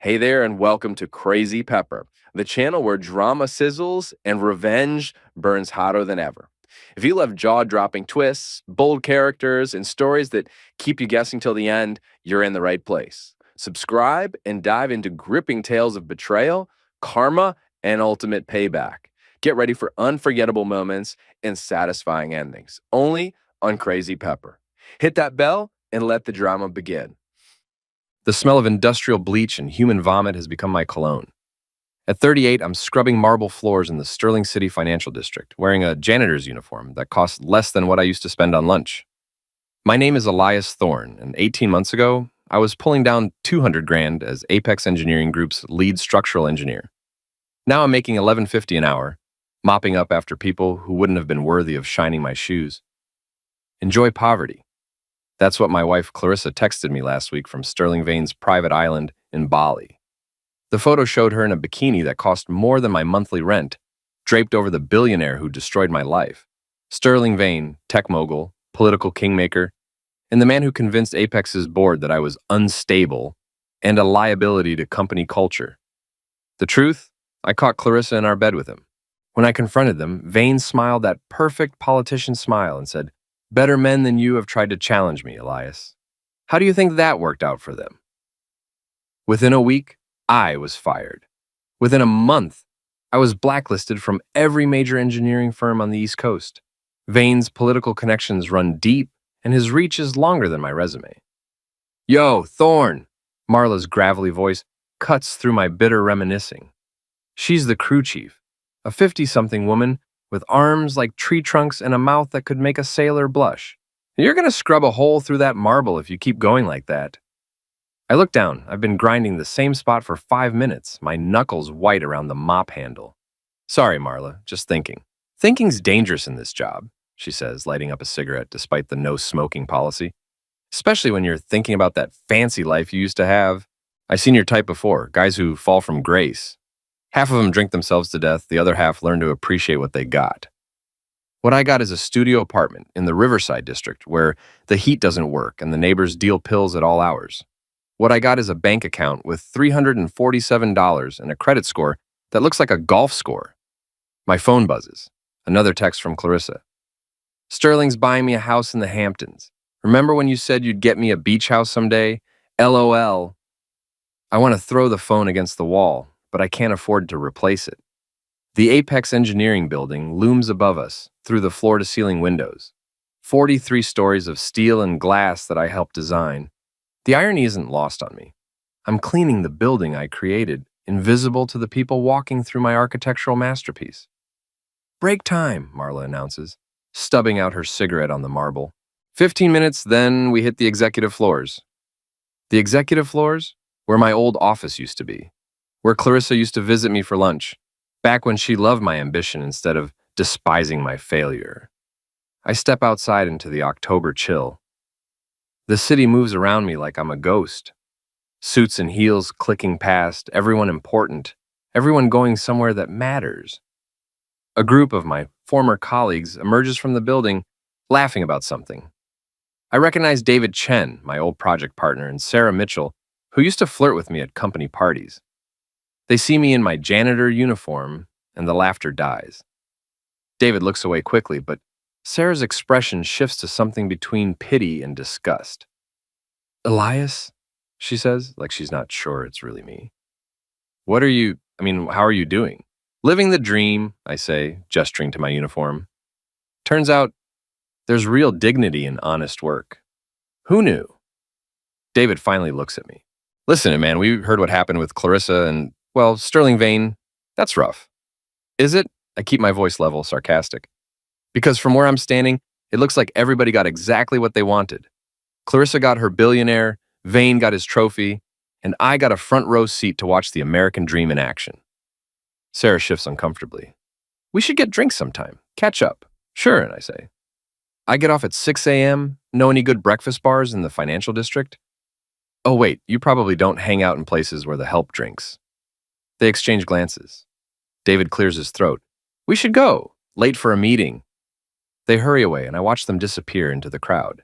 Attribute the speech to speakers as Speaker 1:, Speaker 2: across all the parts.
Speaker 1: Hey there, and welcome to Crazy Pepper, the channel where drama sizzles and revenge burns hotter than ever. If you love jaw dropping twists, bold characters, and stories that keep you guessing till the end, you're in the right place. Subscribe and dive into gripping tales of betrayal, karma, and ultimate payback. Get ready for unforgettable moments and satisfying endings, only on Crazy Pepper. Hit that bell and let the drama begin. The smell of industrial bleach and human vomit has become my cologne. At 38, I'm scrubbing marble floors in the Sterling City Financial District, wearing a janitor's uniform that costs less than what I used to spend on lunch. My name is Elias Thorne, and 18 months ago, I was pulling down 200 grand as Apex Engineering Group's lead structural engineer. Now I'm making $11.50 an hour, mopping up after people who wouldn't have been worthy of shining my shoes. Enjoy poverty. That's what my wife Clarissa texted me last week from Sterling Vane's private island in Bali. The photo showed her in a bikini that cost more than my monthly rent, draped over the billionaire who destroyed my life. Sterling Vane, tech mogul, political kingmaker, and the man who convinced Apex's board that I was unstable and a liability to company culture. The truth? I caught Clarissa in our bed with him. When I confronted them, Vane smiled that perfect politician smile and said, "Better men than you have tried to challenge me, Elias." How do you think that worked out for them? Within a week, I was fired. Within a month, I was blacklisted from every major engineering firm on the East Coast. Vane's political connections run deep, and his reach is longer than my resume. "Yo, Thorne!" Marla's gravelly voice cuts through my bitter reminiscing. She's the crew chief, a 50-something woman with arms like tree trunks and a mouth that could make a sailor blush. "You're going to scrub a hole through that marble if you keep going like that." I look down. I've been grinding the same spot for 5 minutes, my knuckles white around the mop handle. "Sorry, Marla, just thinking." "Thinking's dangerous in this job," she says, lighting up a cigarette despite the no-smoking policy. "Especially when you're thinking about that fancy life you used to have. I've seen your type before, guys who fall from grace. Half of them drink themselves to death, the other half learn to appreciate what they got. What I got is a studio apartment in the Riverside district where the heat doesn't work and the neighbors deal pills at all hours. What I got is a bank account with $347 and a credit score that looks like a golf score. My phone buzzes. Another text from Clarissa. "Sterling's buying me a house in the Hamptons. Remember when you said you'd get me a beach house someday? LOL. I want to throw the phone against the wall, but I can't afford to replace it. The Apex Engineering building looms above us through the floor-to-ceiling windows. 43 stories of steel and glass that I helped design. The irony isn't lost on me. I'm cleaning the building I created, invisible to the people walking through my architectural masterpiece. "Break time," Marla announces, stubbing out her cigarette on the marble. 15 minutes, then we hit the executive floors." The executive floors? Where my old office used to be. Where Clarissa used to visit me for lunch, back when she loved my ambition instead of despising my failure. I step outside into the October chill. The city moves around me like I'm a ghost. Suits and heels clicking past, everyone important, everyone going somewhere that matters. A group of my former colleagues emerges from the building, laughing about something. I recognize David Chen, my old project partner, and Sarah Mitchell, who used to flirt with me at company parties. They see me in my janitor uniform, and the laughter dies. David looks away quickly, but Sarah's expression shifts to something between pity and disgust. "Elias?" she says, like she's not sure it's really me. How are you doing?" "Living the dream," I say, gesturing to my uniform. Turns out, there's real dignity in honest work. Who knew? David finally looks at me. "Listen, man, we heard what happened with Clarissa and, well, Sterling Vane. That's rough." "Is it?" I keep my voice level, sarcastic. "Because from where I'm standing, it looks like everybody got exactly what they wanted. Clarissa got her billionaire, Vane got his trophy, and I got a front row seat to watch the American dream in action." Sarah shifts uncomfortably. "We should get drinks sometime. Catch up." "Sure," and I say. "I get off at 6 a.m. Know any good breakfast bars in the financial district?" "Oh, wait, you probably don't hang out in places where the help drinks." They exchange glances. David clears his throat. "We should go. Late for a meeting." They hurry away, and I watch them disappear into the crowd.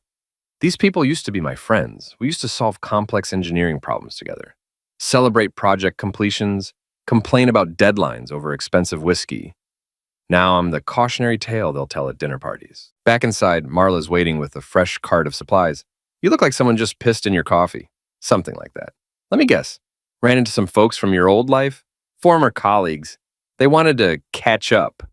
Speaker 1: These people used to be my friends. We used to solve complex engineering problems together. celebrate project completions, complain about deadlines over expensive whiskey. Now I'm the cautionary tale they'll tell at dinner parties. Back inside, Marla's waiting with a fresh cart of supplies. You look like someone just pissed in your coffee. Something like that. Let me guess. Ran into some folks from your old life? Former colleagues. They wanted to catch up.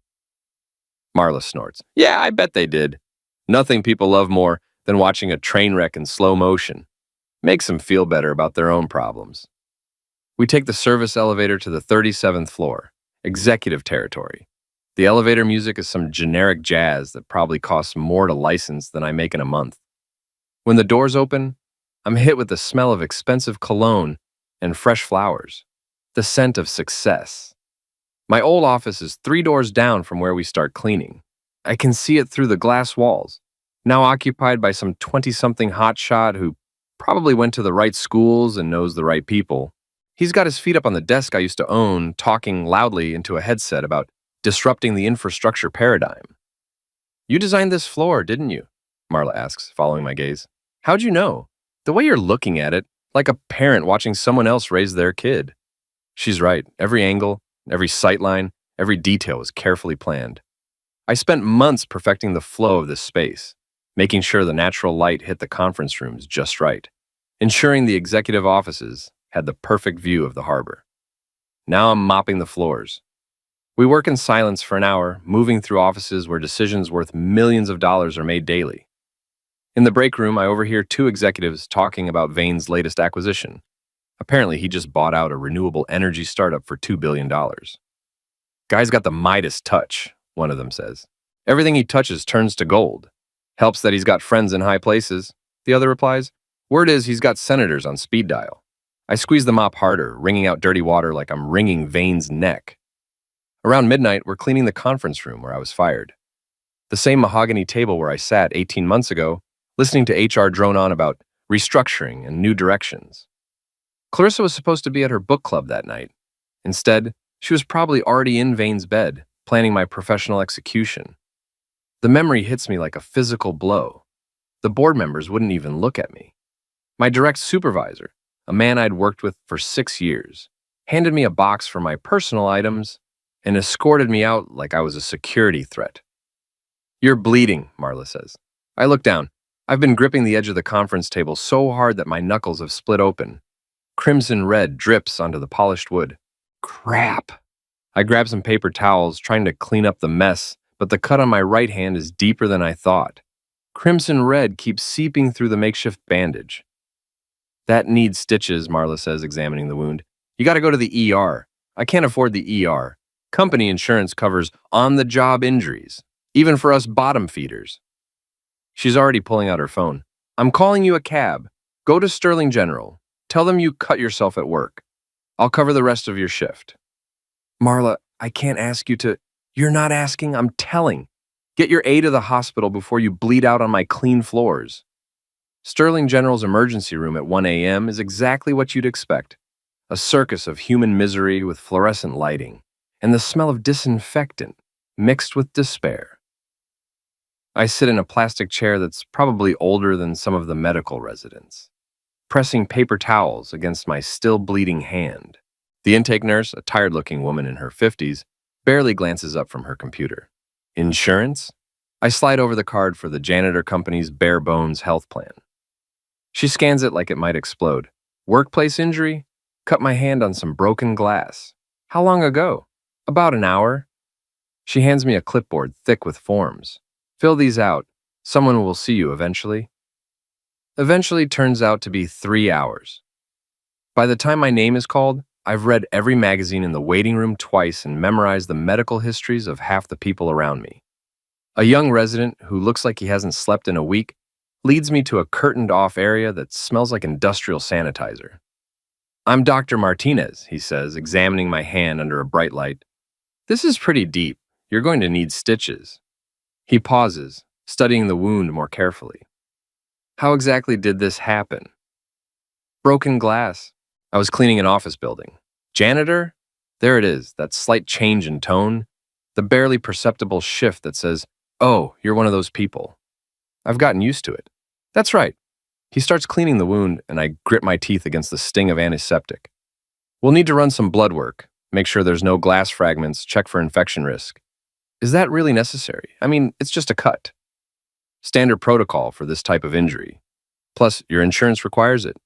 Speaker 1: Marla snorts. Yeah, I bet they did. Nothing people love more than watching a train wreck in slow motion. Makes them feel better about their own problems. We take the service elevator to the 37th floor, executive territory. The elevator music is some generic jazz that probably costs more to license than I make in a month. When the doors open, I'm hit with the smell of expensive cologne and fresh flowers, the scent of success. My old office is 3 doors down from where we start cleaning. I can see it through the glass walls, now occupied by some 20-something hotshot who probably went to the right schools and knows the right people. He's got his feet up on the desk I used to own, talking loudly into a headset about disrupting the infrastructure paradigm. You designed this floor, didn't you? Marla asks, following my gaze. How'd you know? The way you're looking at it, like a parent watching someone else raise their kid. She's right. Every angle, every sightline, every detail was carefully planned. I spent months perfecting the flow of this space, making sure the natural light hit the conference rooms just right, ensuring the executive offices had the perfect view of the harbor. Now I'm mopping the floors. We work in silence for an hour, moving through offices where decisions worth millions of dollars are made daily. In the break room, I overhear 2 executives talking about Vane's latest acquisition. Apparently, he just bought out a renewable energy startup for $2 billion. Guy's got the Midas touch, one of them says. Everything he touches turns to gold. Helps that he's got friends in high places, the other replies. Word is he's got senators on speed dial. I squeeze the mop harder, wringing out dirty water like I'm wringing Vane's neck. Around midnight, we're cleaning the conference room where I was fired. The same mahogany table where I sat 18 months ago, listening to HR drone on about restructuring and new directions. Clarissa was supposed to be at her book club that night. Instead, she was probably already in Vane's bed, planning my professional execution. The memory hits me like a physical blow. The board members wouldn't even look at me. My direct supervisor, a man I'd worked with for 6 years, handed me a box for my personal items and escorted me out like I was a security threat. You're bleeding, Marla says. I look down. I've been gripping the edge of the conference table so hard that my knuckles have split open. Crimson red drips onto the polished wood. Crap. I grab some paper towels, trying to clean up the mess, but the cut on my right hand is deeper than I thought. Crimson red keeps seeping through the makeshift bandage. That needs stitches, Marla says, examining the wound. You gotta go to the ER. I can't afford the ER. Company insurance covers on-the-job injuries, even for us bottom feeders. She's already pulling out her phone. I'm calling you a cab. Go to Sterling General. Tell them you cut yourself at work. I'll cover the rest of your shift. Marla, I can't ask you to. You're not asking, I'm telling. Get your A to the hospital before you bleed out on my clean floors. Sterling General's emergency room at 1 a.m. is exactly what you'd expect. A circus of human misery with fluorescent lighting and the smell of disinfectant mixed with despair. I sit in a plastic chair that's probably older than some of the medical residents, pressing paper towels against my still bleeding hand. The intake nurse, a tired-looking woman in her 50s, barely glances up from her computer. Insurance? I slide over the card for the janitor company's bare-bones health plan. She scans it like it might explode. Workplace injury? Cut my hand on some broken glass. How long ago? About an hour. She hands me a clipboard thick with forms. Fill these out. Someone will see you eventually. Eventually turns out to be 3 hours. By the time my name is called, I've read every magazine in the waiting room twice and memorized the medical histories of half the people around me. A young resident who looks like he hasn't slept in a week leads me to a curtained-off area that smells like industrial sanitizer. I'm Dr. Martinez, he says, examining my hand under a bright light. This is pretty deep. You're going to need stitches. He pauses, studying the wound more carefully. How exactly did this happen? Broken glass. I was cleaning an office building. Janitor? There it is, that slight change in tone. The barely perceptible shift that says, oh, you're one of those people. I've gotten used to it. That's right. He starts cleaning the wound, and I grit my teeth against the sting of antiseptic. We'll need to run some blood work, make sure there's no glass fragments, check for infection risk. Is that really necessary? I mean, it's just a cut. Standard protocol for this type of injury. Plus, your insurance requires it.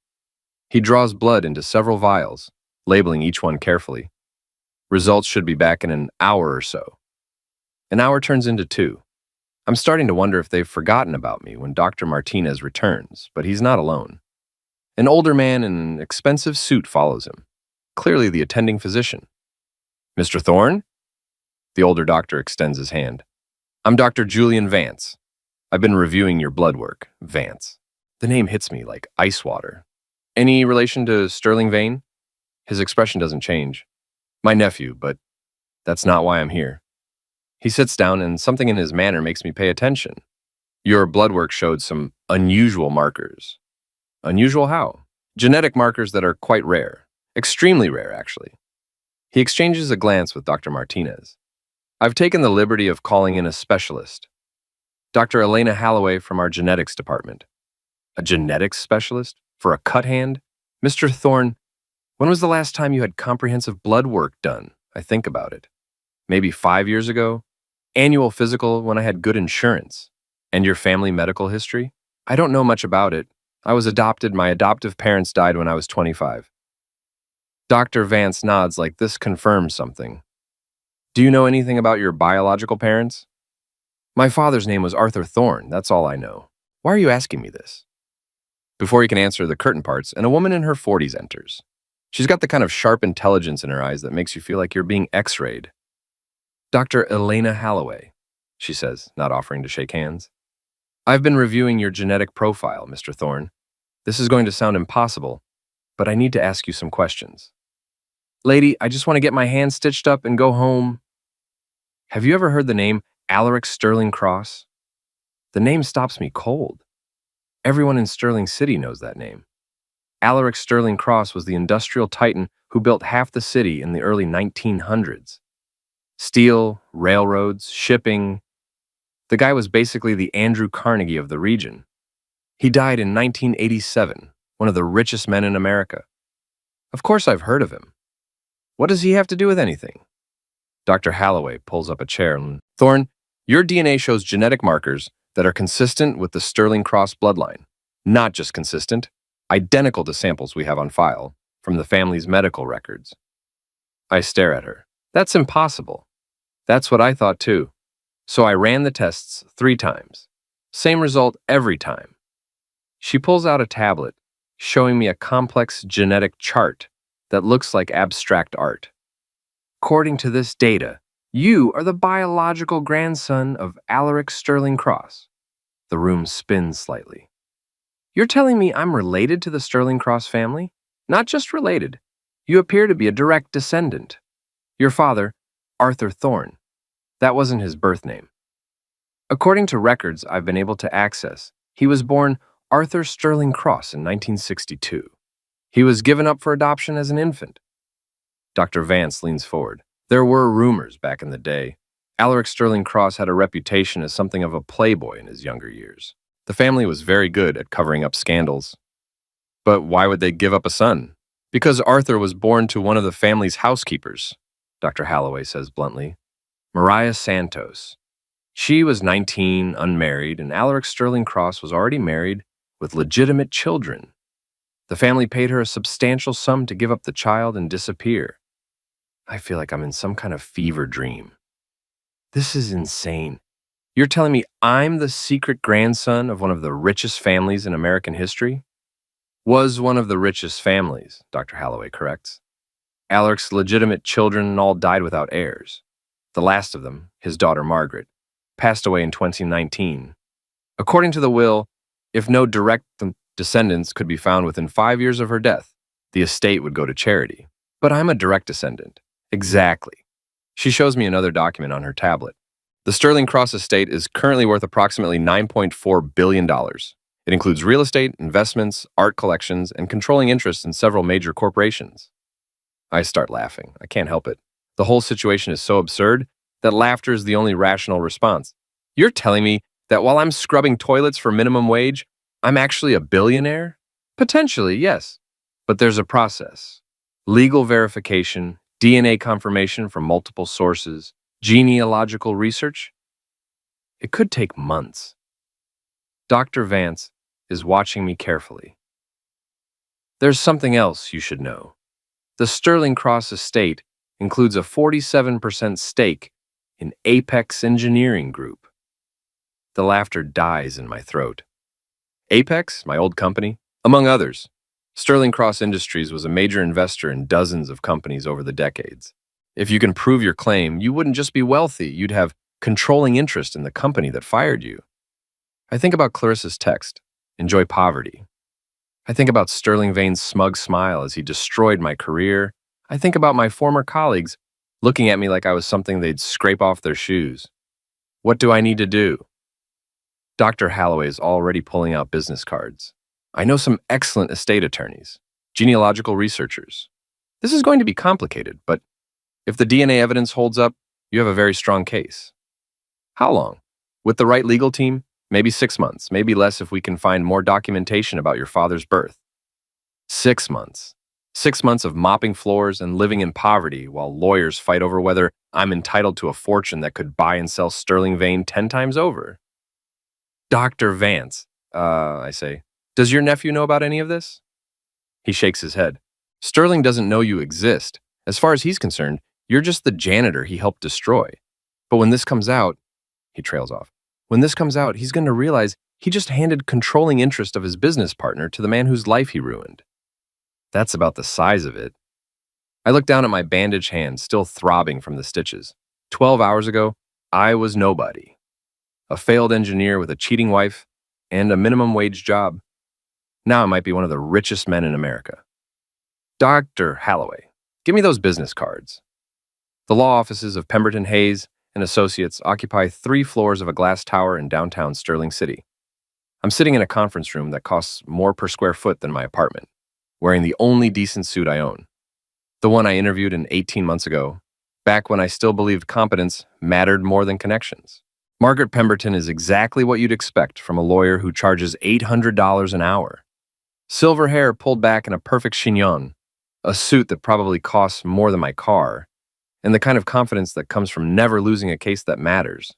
Speaker 1: He draws blood into several vials, labeling each one carefully. Results should be back in an hour or so. An hour turns into 2. I'm starting to wonder if they've forgotten about me when Dr. Martinez returns, but he's not alone. An older man in an expensive suit follows him, clearly the attending physician. Mr. Thorne? The older doctor extends his hand. I'm Dr. Julian Vance. I've been reviewing your blood work, Vance. The name hits me like ice water. Any relation to Sterling Vane? His expression doesn't change. My nephew, but that's not why I'm here. He sits down and something in his manner makes me pay attention. Your blood work showed some unusual markers. Unusual how? Genetic markers that are quite rare. Extremely rare, actually. He exchanges a glance with Dr. Martinez. I've taken the liberty of calling in a specialist. Dr. Elena Halloway from our genetics department. A genetics specialist? For a cut hand? Mr. Thorne, when was the last time you had comprehensive blood work done? I think about it. Maybe 5 years ago? Annual physical when I had good insurance. And your family medical history? I don't know much about it. I was adopted. My adoptive parents died when I was 25. Dr. Vance nods like this confirms something. Do you know anything about your biological parents? My father's name was Arthur Thorne. That's all I know. Why are you asking me this? Before he can answer, the curtain parts and a woman in her 40s enters. She's got the kind of sharp intelligence in her eyes that makes you feel like you're being x-rayed. Dr. Elena Halloway, she says, not offering to shake hands. I've been reviewing your genetic profile, Mr. Thorne. This is going to sound impossible, but I need to ask you some questions. Lady, I just want to get my hand stitched up and go home. Have you ever heard the name Alaric Sterling Cross? The name stops me cold. Everyone in Sterling City knows that name. Alaric Sterling Cross was the industrial titan who built half the city in the early 1900s. Steel, railroads, shipping. The guy was basically the Andrew Carnegie of the region. He died in 1987, one of the richest men in America. Of course I've heard of him. What does he have to do with anything? Dr. Halloway pulls up a chair and, Thorne, your DNA shows genetic markers that are consistent with the Sterling Cross bloodline. Not just consistent, identical to samples we have on file from the family's medical records. I stare at her. That's impossible. That's what I thought too. So I ran the tests 3 times. Same result every time. She pulls out a tablet, showing me a complex genetic chart that looks like abstract art. According to this data, you are the biological grandson of Alaric Sterling Cross. The room spins slightly. You're telling me I'm related to the Sterling Cross family? Not just related. You appear to be a direct descendant. Your father, Arthur Thorne. That wasn't his birth name. According to records I've been able to access, he was born Arthur Sterling Cross in 1962. He was given up for adoption as an infant. Dr. Vance leans forward. There were rumors back in the day. Alaric Sterling Cross had a reputation as something of a playboy in his younger years. The family was very good at covering up scandals. But why would they give up a son? Because Arthur was born to one of the family's housekeepers, Dr. Halloway says bluntly. Mariah Santos. She was 19, unmarried, and Alaric Sterling Cross was already married with legitimate children. The family paid her a substantial sum to give up the child and disappear. I feel like I'm in some kind of fever dream. This is insane. You're telling me I'm the secret grandson of one of the richest families in American history? Was one of the richest families, Dr. Halloway corrects. Alaric's legitimate children all died without heirs. The last of them, his daughter Margaret, passed away in 2019. According to the will, if no direct descendants could be found within 5 years of her death, the estate would go to charity. But I'm a direct descendant. Exactly. She shows me another document on her tablet. The Sterling Cross estate is currently worth approximately $9.4 billion. It includes real estate, investments, art collections, and controlling interests in several major corporations. I start laughing. I can't help it. The whole situation is so absurd that laughter is the only rational response. You're telling me that while I'm scrubbing toilets for minimum wage, I'm actually a billionaire? Potentially, yes. But there's a process. Legal verification, DNA confirmation from multiple sources, genealogical research. It could take months. Dr. Vance is watching me carefully. There's something else you should know. The Sterling Cross estate includes a 47% stake in Apex Engineering Group. The laughter dies in my throat. Apex, my old company, among others. Sterling Cross Industries was a major investor in dozens of companies over the decades. If you can prove your claim, you wouldn't just be wealthy, you'd have controlling interest in the company that fired you. I think about Clarissa's text, "Enjoy poverty." I think about Sterling Vane's smug smile as he destroyed my career. I think about my former colleagues looking at me like I was something they'd scrape off their shoes. What do I need to do? Dr. Holloway is already pulling out business cards. I know some excellent estate attorneys, genealogical researchers. This is going to be complicated, but if the DNA evidence holds up, you have a very strong case. How long? With the right legal team, maybe 6 months, maybe less if we can find more documentation about your father's birth. 6 months. 6 months of mopping floors and living in poverty while lawyers fight over whether I'm entitled to a fortune that could buy and sell Sterling Vane 10 times over. Dr. Vance, I say, does your nephew know about any of this? He shakes his head. Sterling doesn't know you exist. As far as he's concerned, you're just the janitor he helped destroy. But when this comes out, he trails off. When this comes out, he's going to realize he just handed controlling interest of his business partner to the man whose life he ruined. That's about the size of it. I look down at my bandaged hand, still throbbing from the stitches. 12 hours ago, I was nobody. A failed engineer with a cheating wife and a minimum wage job. Now I might be one of the richest men in America. Dr. Holloway, give me those business cards. The law offices of Pemberton Hayes and Associates occupy 3 floors of a glass tower in downtown Sterling City. I'm sitting in a conference room that costs more per square foot than my apartment, wearing the only decent suit I own. The one I interviewed in 18 months ago, back when I still believed competence mattered more than connections. Margaret Pemberton is exactly what you'd expect from a lawyer who charges $800 an hour. Silver hair pulled back in a perfect chignon, a suit that probably costs more than my car, and the kind of confidence that comes from never losing a case that matters.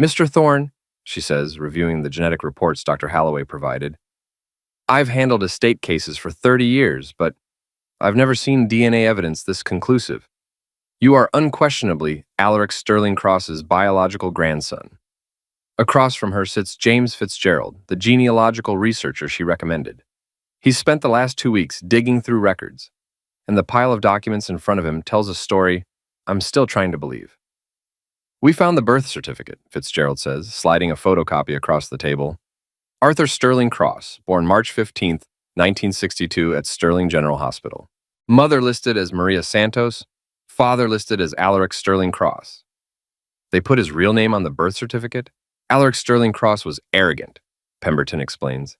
Speaker 1: Mr. Thorne, she says, reviewing the genetic reports Dr. Holloway provided, I've handled estate cases for 30 years, but I've never seen DNA evidence this conclusive. You are unquestionably Alaric Sterling Cross's biological grandson. Across from her sits James Fitzgerald, the genealogical researcher she recommended. He's spent the last 2 weeks digging through records, and the pile of documents in front of him tells a story I'm still trying to believe. We found the birth certificate, Fitzgerald says, sliding a photocopy across the table. Arthur Sterling Cross, born March 15th, 1962 at Sterling General Hospital. Mother listed as Maria Santos, father listed as Alaric Sterling Cross. They put his real name on the birth certificate? Alaric Sterling Cross was arrogant, Pemberton explains.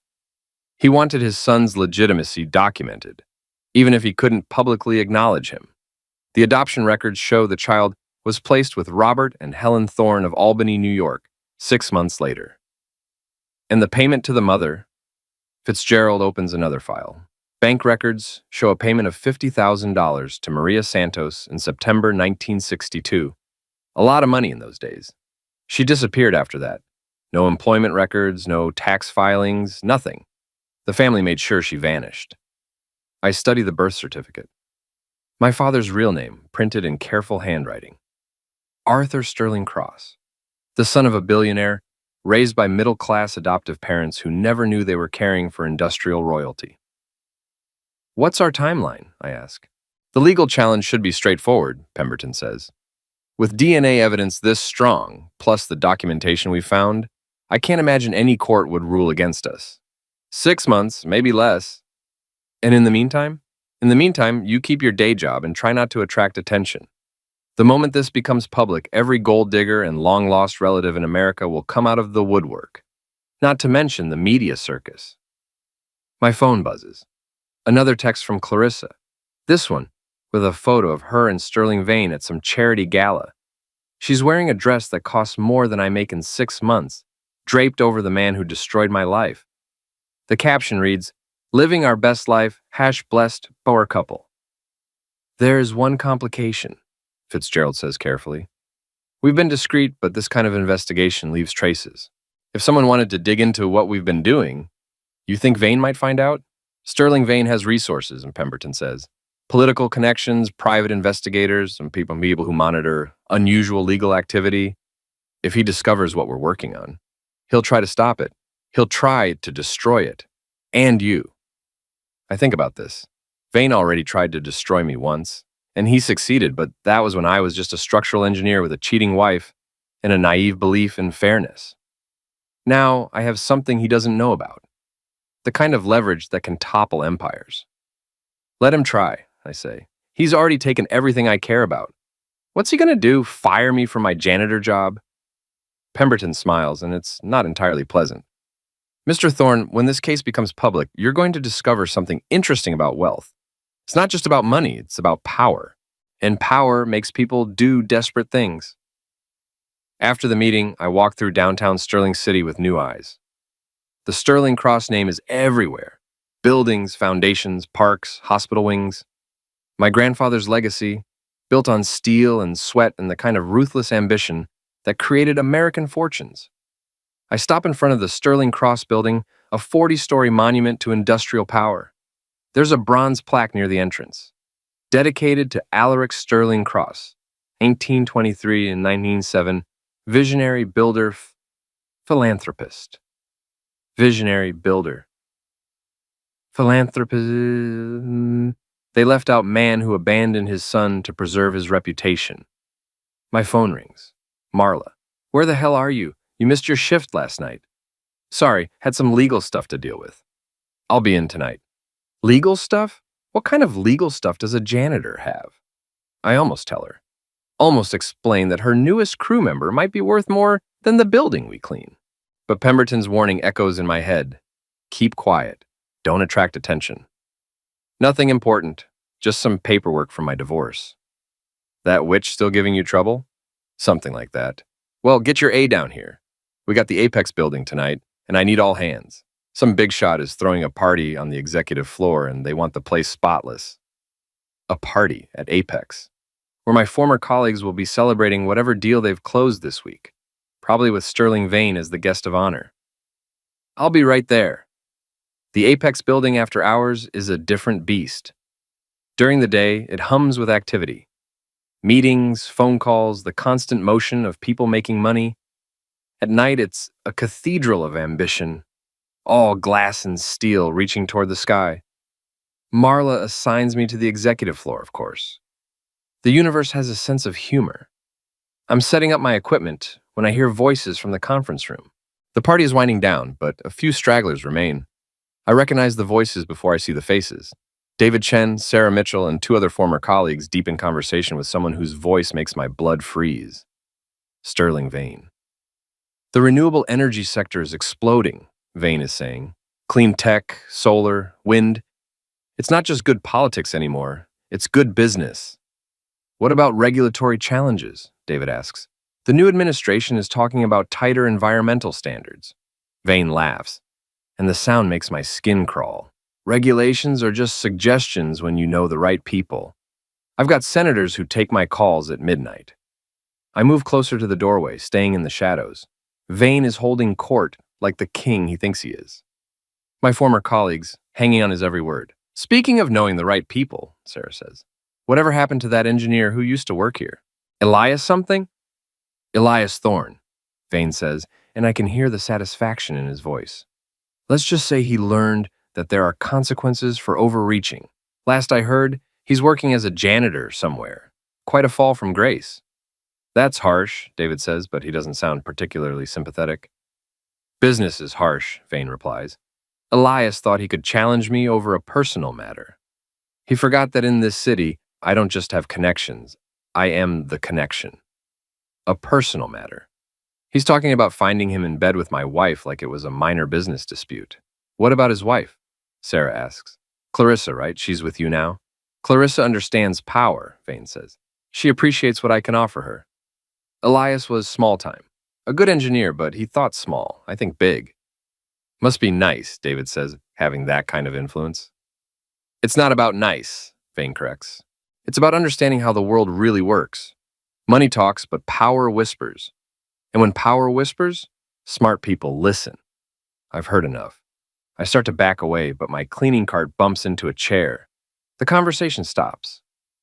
Speaker 1: He wanted his son's legitimacy documented, even if he couldn't publicly acknowledge him. The adoption records show the child was placed with Robert and Helen Thorne of Albany, New York, 6 months later. And the payment to the mother? Fitzgerald opens another file. Bank records show a payment of $50,000 to Maria Santos in September 1962. A lot of money in those days. She disappeared after that. No employment records, no tax filings, nothing. The family made sure she vanished. I study the birth certificate. My father's real name, printed in careful handwriting. Arthur Sterling Cross, the son of a billionaire, raised by middle-class adoptive parents who never knew they were caring for industrial royalty. What's our timeline? I ask. The legal challenge should be straightforward, Pemberton says. With DNA evidence this strong, plus the documentation we found, I can't imagine any court would rule against us. 6 months, maybe less. And in the meantime? In the meantime, you keep your day job and try not to attract attention. The moment this becomes public, every gold digger and long-lost relative in America will come out of the woodwork. Not to mention the media circus. My phone buzzes. Another text from Clarissa. This one, with a photo of her and Sterling Vane at some charity gala. She's wearing a dress that costs more than I make in 6 months, draped over the man who destroyed my life. The caption reads, "Living our best life, #blessed power couple." There's one complication, Fitzgerald says carefully. We've been discreet, but this kind of investigation leaves traces. If someone wanted to dig into what we've been doing, you think Vane might find out? Sterling Vane has resources, Pemberton says. Political connections, private investigators, and people who monitor unusual legal activity. If he discovers what we're working on, he'll try to stop it. He'll try to destroy it. And you. I think about this. Vane already tried to destroy me once, and he succeeded, but that was when I was just a structural engineer with a cheating wife and a naive belief in fairness. Now I have something he doesn't know about. The kind of leverage that can topple empires. Let him try, I say. He's already taken everything I care about. What's he going to do, fire me from my janitor job? Pemberton smiles, and it's not entirely pleasant. Mr. Thorne, when this case becomes public, you're going to discover something interesting about wealth. It's not just about money, it's about power. And power makes people do desperate things. After the meeting, I walk through downtown Sterling City with new eyes. The Sterling Cross name is everywhere. Buildings, foundations, parks, hospital wings. My grandfather's legacy, built on steel and sweat and the kind of ruthless ambition that created American fortunes. I stop in front of the Sterling Cross building, a 40-story monument to industrial power. There's a bronze plaque near the entrance, dedicated to Alaric Sterling Cross, 1823 and 1907, visionary builder, philanthropist. Visionary builder. Philanthropist. They left out man who abandoned his son to preserve his reputation. My phone rings. Marla. Where the hell are you? You missed your shift last night. Sorry, had some legal stuff to deal with. I'll be in tonight. Legal stuff? What kind of legal stuff does a janitor have? I almost tell her. Almost explain that her newest crew member might be worth more than the building we clean. But Pemberton's warning echoes in my head. Keep quiet. Don't attract attention. Nothing important. Just some paperwork from my divorce. That witch still giving you trouble? Something like that. Well, get your A down here. We got the Apex building tonight, and I need all hands. Some big shot is throwing a party on the executive floor, and they want the place spotless. A party at Apex, where my former colleagues will be celebrating whatever deal they've closed this week, probably with Sterling Vane as the guest of honor. I'll be right there. The Apex building after hours is a different beast. During the day, it hums with activity. Meetings, phone calls, the constant motion of people making money. At night, it's a cathedral of ambition, all glass and steel reaching toward the sky. Marla assigns me to the executive floor, of course. The universe has a sense of humor. I'm setting up my equipment when I hear voices from the conference room. The party is winding down, but a few stragglers remain. I recognize the voices before I see the faces. David Chen, Sarah Mitchell, and two other former colleagues deep in conversation with someone whose voice makes my blood freeze. Sterling Vane. The renewable energy sector is exploding, Vane is saying. Clean tech, solar, wind. It's not just good politics anymore, it's good business. What about regulatory challenges? David asks. The new administration is talking about tighter environmental standards. Vane laughs, and the sound makes my skin crawl. Regulations are just suggestions when you know the right people. I've got senators who take my calls at midnight. I move closer to the doorway, staying in the shadows. Vane is holding court like the king he thinks he is. My former colleagues, hanging on his every word. Speaking of knowing the right people, Sarah says, whatever happened to that engineer who used to work here? Elias something? Elias Thorne, Vane says, and I can hear the satisfaction in his voice. Let's just say he learned that there are consequences for overreaching. Last I heard, he's working as a janitor somewhere. Quite a fall from grace. That's harsh, David says, but he doesn't sound particularly sympathetic. Business is harsh, Vane replies. Elias thought he could challenge me over a personal matter. He forgot that in this city, I don't just have connections. I am the connection. A personal matter. He's talking about finding him in bed with my wife like it was a minor business dispute. What about his wife? Sarah asks. Clarissa, right? She's with you now? Clarissa understands power, Vane says. She appreciates what I can offer her. Elias was small time. A good engineer, but he thought small. I think big. Must be nice, David says, having that kind of influence. It's not about nice, Vane corrects. It's about understanding how the world really works. Money talks, but power whispers. And when power whispers, smart people listen. I've heard enough. I start to back away, but my cleaning cart bumps into a chair. The conversation stops.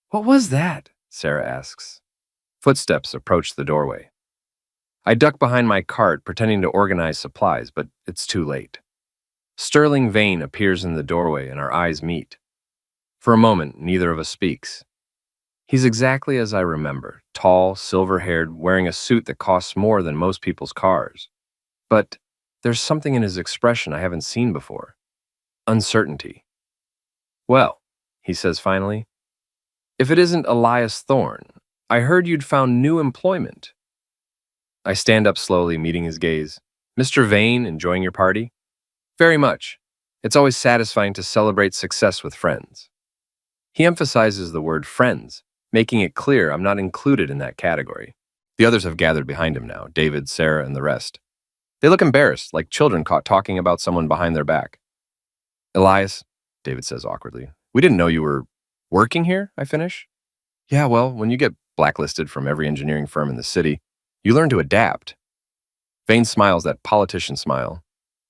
Speaker 1: "What was that?" Sarah asks. Footsteps approach the doorway. I duck behind my cart, pretending to organize supplies, but it's too late. Sterling Vane appears in the doorway, and our eyes meet. For a moment, neither of us speaks. He's exactly as I remember, tall, silver-haired, wearing a suit that costs more than most people's cars. But there's something in his expression I haven't seen before. Uncertainty. "Well," he says finally, "if it isn't Elias Thorne, I heard you'd found new employment." I stand up slowly, meeting his gaze. "Mr. Vane, enjoying your party?" "Very much. It's always satisfying to celebrate success with friends." He emphasizes the word friends, making it clear I'm not included in that category. The others have gathered behind him now, David, Sarah, and the rest. They look embarrassed, like children caught talking about someone behind their back. "Elias," David says awkwardly, "we didn't know you were working here," I finish. "Yeah, well, when you get blacklisted from every engineering firm in the city, you learn to adapt." Vane smiles that politician smile.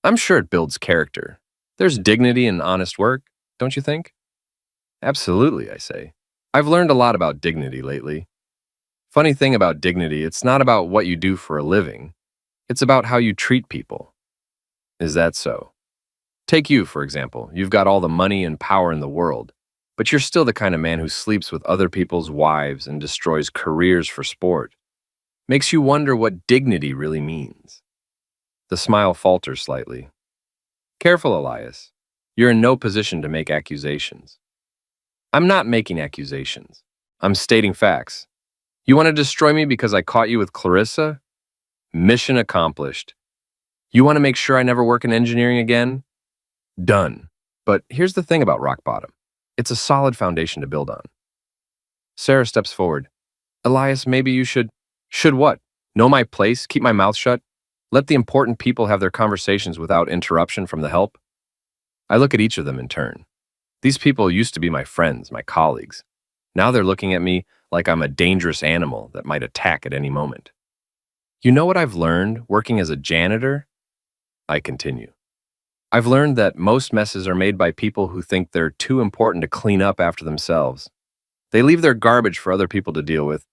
Speaker 1: "I'm sure it builds character. There's dignity in honest work, don't you think?" "Absolutely," I say. "I've learned a lot about dignity lately. Funny thing about dignity, it's not about what you do for a living. It's about how you treat people." "Is that so?" "Take you, for example. You've got all the money and power in the world, but you're still the kind of man who sleeps with other people's wives and destroys careers for sport. Makes you wonder what dignity really means." The smile falters slightly. "Careful, Elias. You're in no position to make accusations." "I'm not making accusations. I'm stating facts. You want to destroy me because I caught you with Clarissa? Mission accomplished. You want to make sure I never work in engineering again? Done. But here's the thing about rock bottom. It's a solid foundation to build on." Sarah steps forward. "Elias, maybe you should..." "Should what? Know my place, keep my mouth shut, let the important people have their conversations without interruption from the help?" I look at each of them in turn. These people used to be my friends, my colleagues. Now they're looking at me like I'm a dangerous animal that might attack at any moment. "You know what I've learned working as a janitor?" I continue. "I've learned that most messes are made by people who think they're too important to clean up after themselves. They leave their garbage for other people to deal with,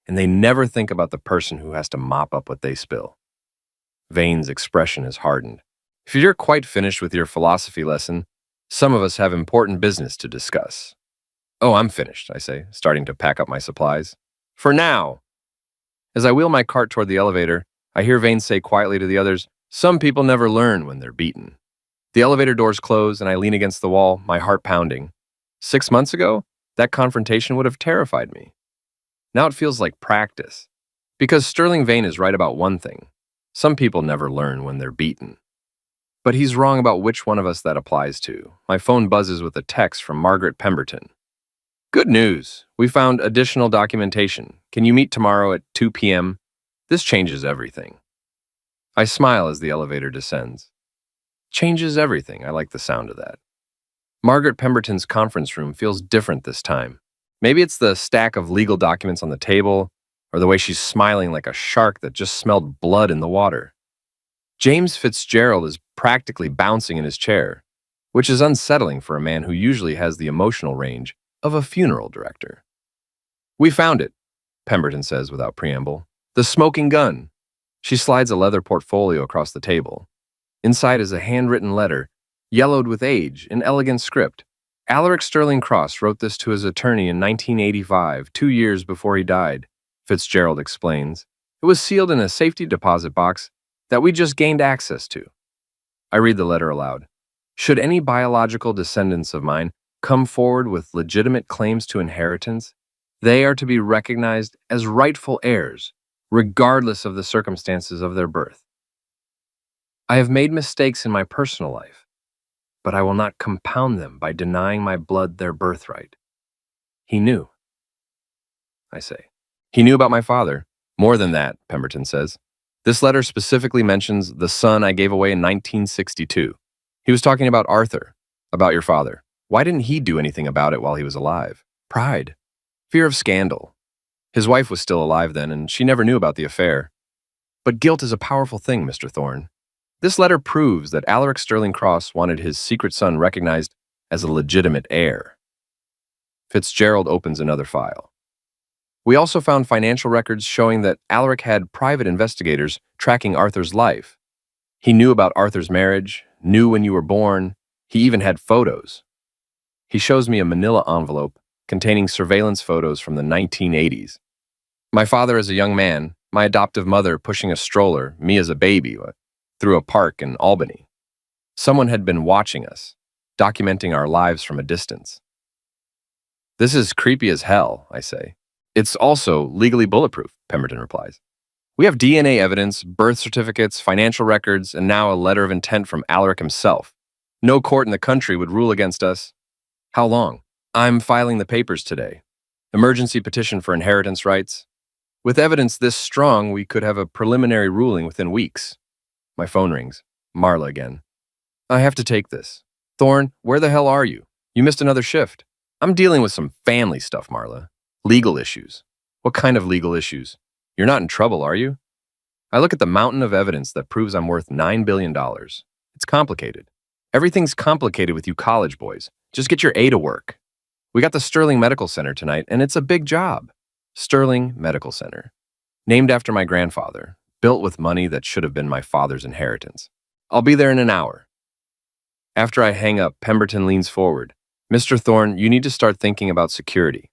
Speaker 1: and they never think about the person who has to mop up what they spill." Vane's expression is hardened. "If you're quite finished with your philosophy lesson, some of us have important business to discuss." "Oh, I'm finished," I say, starting to pack up my supplies. "For now." As I wheel my cart toward the elevator, I hear Vane say quietly to the others, "Some people never learn when they're beaten." The elevator doors close, and I lean against the wall, my heart pounding. 6 months ago, that confrontation would have terrified me. Now it feels like practice. Because Sterling Vane is right about one thing. Some people never learn when they're beaten. But he's wrong about which one of us that applies to. My phone buzzes with a text from Margaret Pemberton. "Good news. We found additional documentation. Can you meet tomorrow at 2 p.m.? This changes everything." I smile as the elevator descends. Changes everything. I like the sound of that. Margaret Pemberton's conference room feels different this time. Maybe it's the stack of legal documents on the table, or the way she's smiling like a shark that just smelled blood in the water. James Fitzgerald is practically bouncing in his chair, which is unsettling for a man who usually has the emotional range of a funeral director. "We found it," Pemberton says without preamble. "The smoking gun." She slides a leather portfolio across the table. Inside is a handwritten letter, yellowed with age, in elegant script. "Alaric Sterling Cross wrote this to his attorney in 1985, 2 years before he died," Fitzgerald explains. "It was sealed in a safety deposit box that we just gained access to." I read the letter aloud. "Should any biological descendants of mine come forward with legitimate claims to inheritance, they are to be recognized as rightful heirs, regardless of the circumstances of their birth. I have made mistakes in my personal life, but I will not compound them by denying my blood their birthright." He knew, I say. "He knew about my father. More than that," Pemberton says. "This letter specifically mentions the son I gave away in 1962. He was talking about Arthur, about your father. Why didn't he do anything about it while he was alive?" "Pride." Fear of scandal. His wife was still alive then, and she never knew about the affair. But guilt is a powerful thing, Mr. Thorne. This letter proves that Alaric Sterling Cross wanted his secret son recognized as a legitimate heir. Fitzgerald opens another file. We also found financial records showing that Alaric had private investigators tracking Arthur's life. He knew about Arthur's marriage, knew when you were born, he even had photos. He shows me a manila envelope containing surveillance photos from the 1980s. My father as a young man, my adoptive mother pushing a stroller, me as a baby, through a park in Albany. Someone had been watching us, documenting our lives from a distance. This is creepy as hell, I say. It's also legally bulletproof, Pemberton replies. We have DNA evidence, birth certificates, financial records, and now a letter of intent from Alaric himself. No court in the country would rule against us. How long? I'm filing the papers today. Emergency petition for inheritance rights. With evidence this strong, we could have a preliminary ruling within weeks. My phone rings. Marla again. I have to take this. Thorne, where the hell are you? You missed another shift. I'm dealing with some family stuff, Marla. Legal issues. What kind of legal issues? You're not in trouble, are you? I look at the mountain of evidence that proves I'm worth $9 billion. It's complicated. Everything's complicated with you college boys. Just get your A to work. We got the Sterling Medical Center tonight, and it's a big job. Sterling Medical Center. Named after my grandfather. Built with money that should have been my father's inheritance. I'll be there in an hour. After I hang up, Pemberton leans forward. Mr. Thorne, you need to start thinking about security.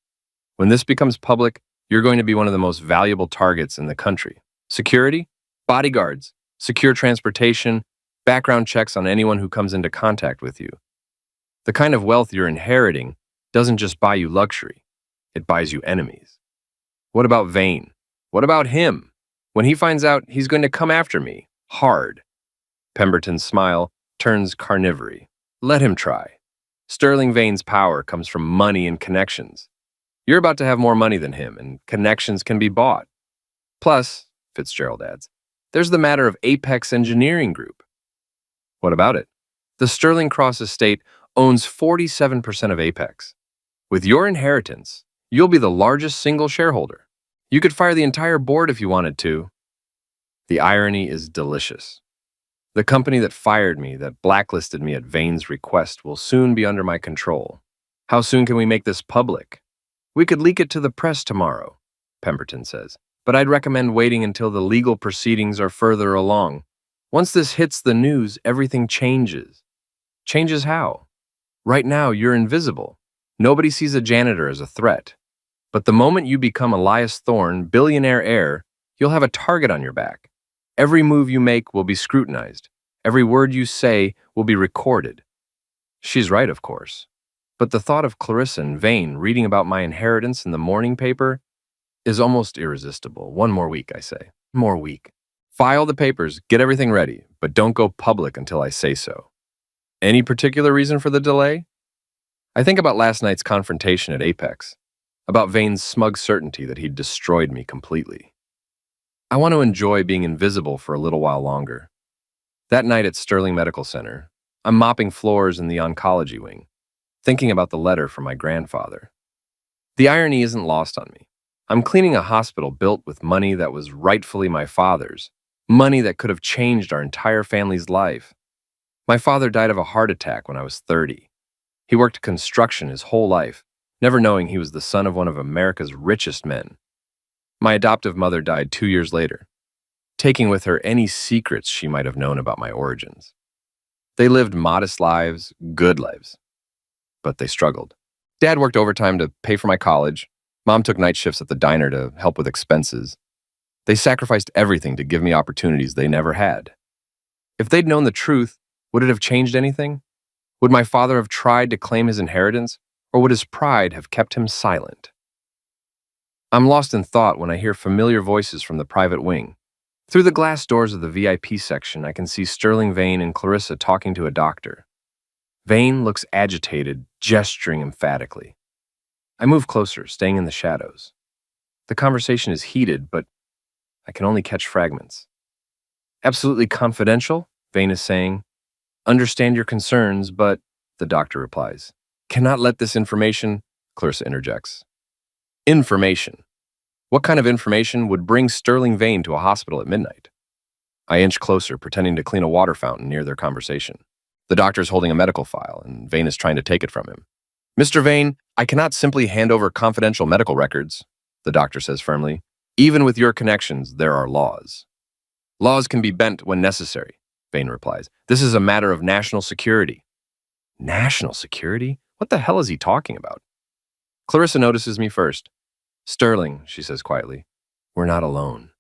Speaker 1: When this becomes public, you're going to be one of the most valuable targets in the country. Security? Bodyguards, secure transportation, background checks on anyone who comes into contact with you. The kind of wealth you're inheriting doesn't just buy you luxury, it buys you enemies. What about Vane? What about him? When he finds out, he's going to come after me, hard. Pemberton's smile turns carnivory. Let him try. Sterling Vane's power comes from money and connections. You're about to have more money than him, and connections can be bought. Plus, Fitzgerald adds, there's the matter of Apex Engineering Group. What about it? The Sterling Cross estate owns 47% of Apex. With your inheritance, you'll be the largest single shareholder. You could fire the entire board if you wanted to. The irony is delicious. The company that fired me, that blacklisted me at Vane's request, will soon be under my control. How soon can we make this public? We could leak it to the press tomorrow, Pemberton says, but I'd recommend waiting until the legal proceedings are further along. Once this hits the news, everything changes. Changes how? Right now, you're invisible. Nobody sees a janitor as a threat. But the moment you become Elias Thorne, billionaire heir, you'll have a target on your back. Every move you make will be scrutinized. Every word you say will be recorded. She's right, of course. But the thought of Clarissa and Vane reading about my inheritance in the morning paper is almost irresistible. One more week, I say. More week. File the papers, get everything ready, but don't go public until I say so. Any particular reason for the delay? I think about last night's confrontation at Apex, about Vane's smug certainty that he'd destroyed me completely. I want to enjoy being invisible for a little while longer. That night at Sterling Medical Center, I'm mopping floors in the oncology wing, thinking about the letter from my grandfather. The irony isn't lost on me. I'm cleaning a hospital built with money that was rightfully my father's, money that could have changed our entire family's life. My father died of a heart attack when I was 30. He worked construction his whole life, never knowing he was the son of one of America's richest men. My adoptive mother died 2 years later, taking with her any secrets she might have known about my origins. They lived modest lives, good lives, but they struggled. Dad worked overtime to pay for my college. Mom took night shifts at the diner to help with expenses. They sacrificed everything to give me opportunities they never had. If they'd known the truth, would it have changed anything? Would my father have tried to claim his inheritance, or would his pride have kept him silent? I'm lost in thought when I hear familiar voices from the private wing. Through the glass doors of the VIP section, I can see Sterling Vane and Clarissa talking to a doctor. Vane looks agitated, gesturing emphatically. I move closer, staying in the shadows. The conversation is heated, but I can only catch fragments. Absolutely confidential, Vane is saying. Understand your concerns, but, the doctor replies. Cannot let this information, Clarissa interjects. Information. What kind of information would bring Sterling Vane to a hospital at midnight? I inch closer, pretending to clean a water fountain near their conversation. The doctor's holding a medical file, and Vane is trying to take it from him. Mr. Vane, I cannot simply hand over confidential medical records, the doctor says firmly. Even with your connections, there are laws. Laws can be bent when necessary, Vane replies. This is a matter of national security. National security? What the hell is he talking about? Clarissa notices me first. Sterling, she says quietly, we're not alone.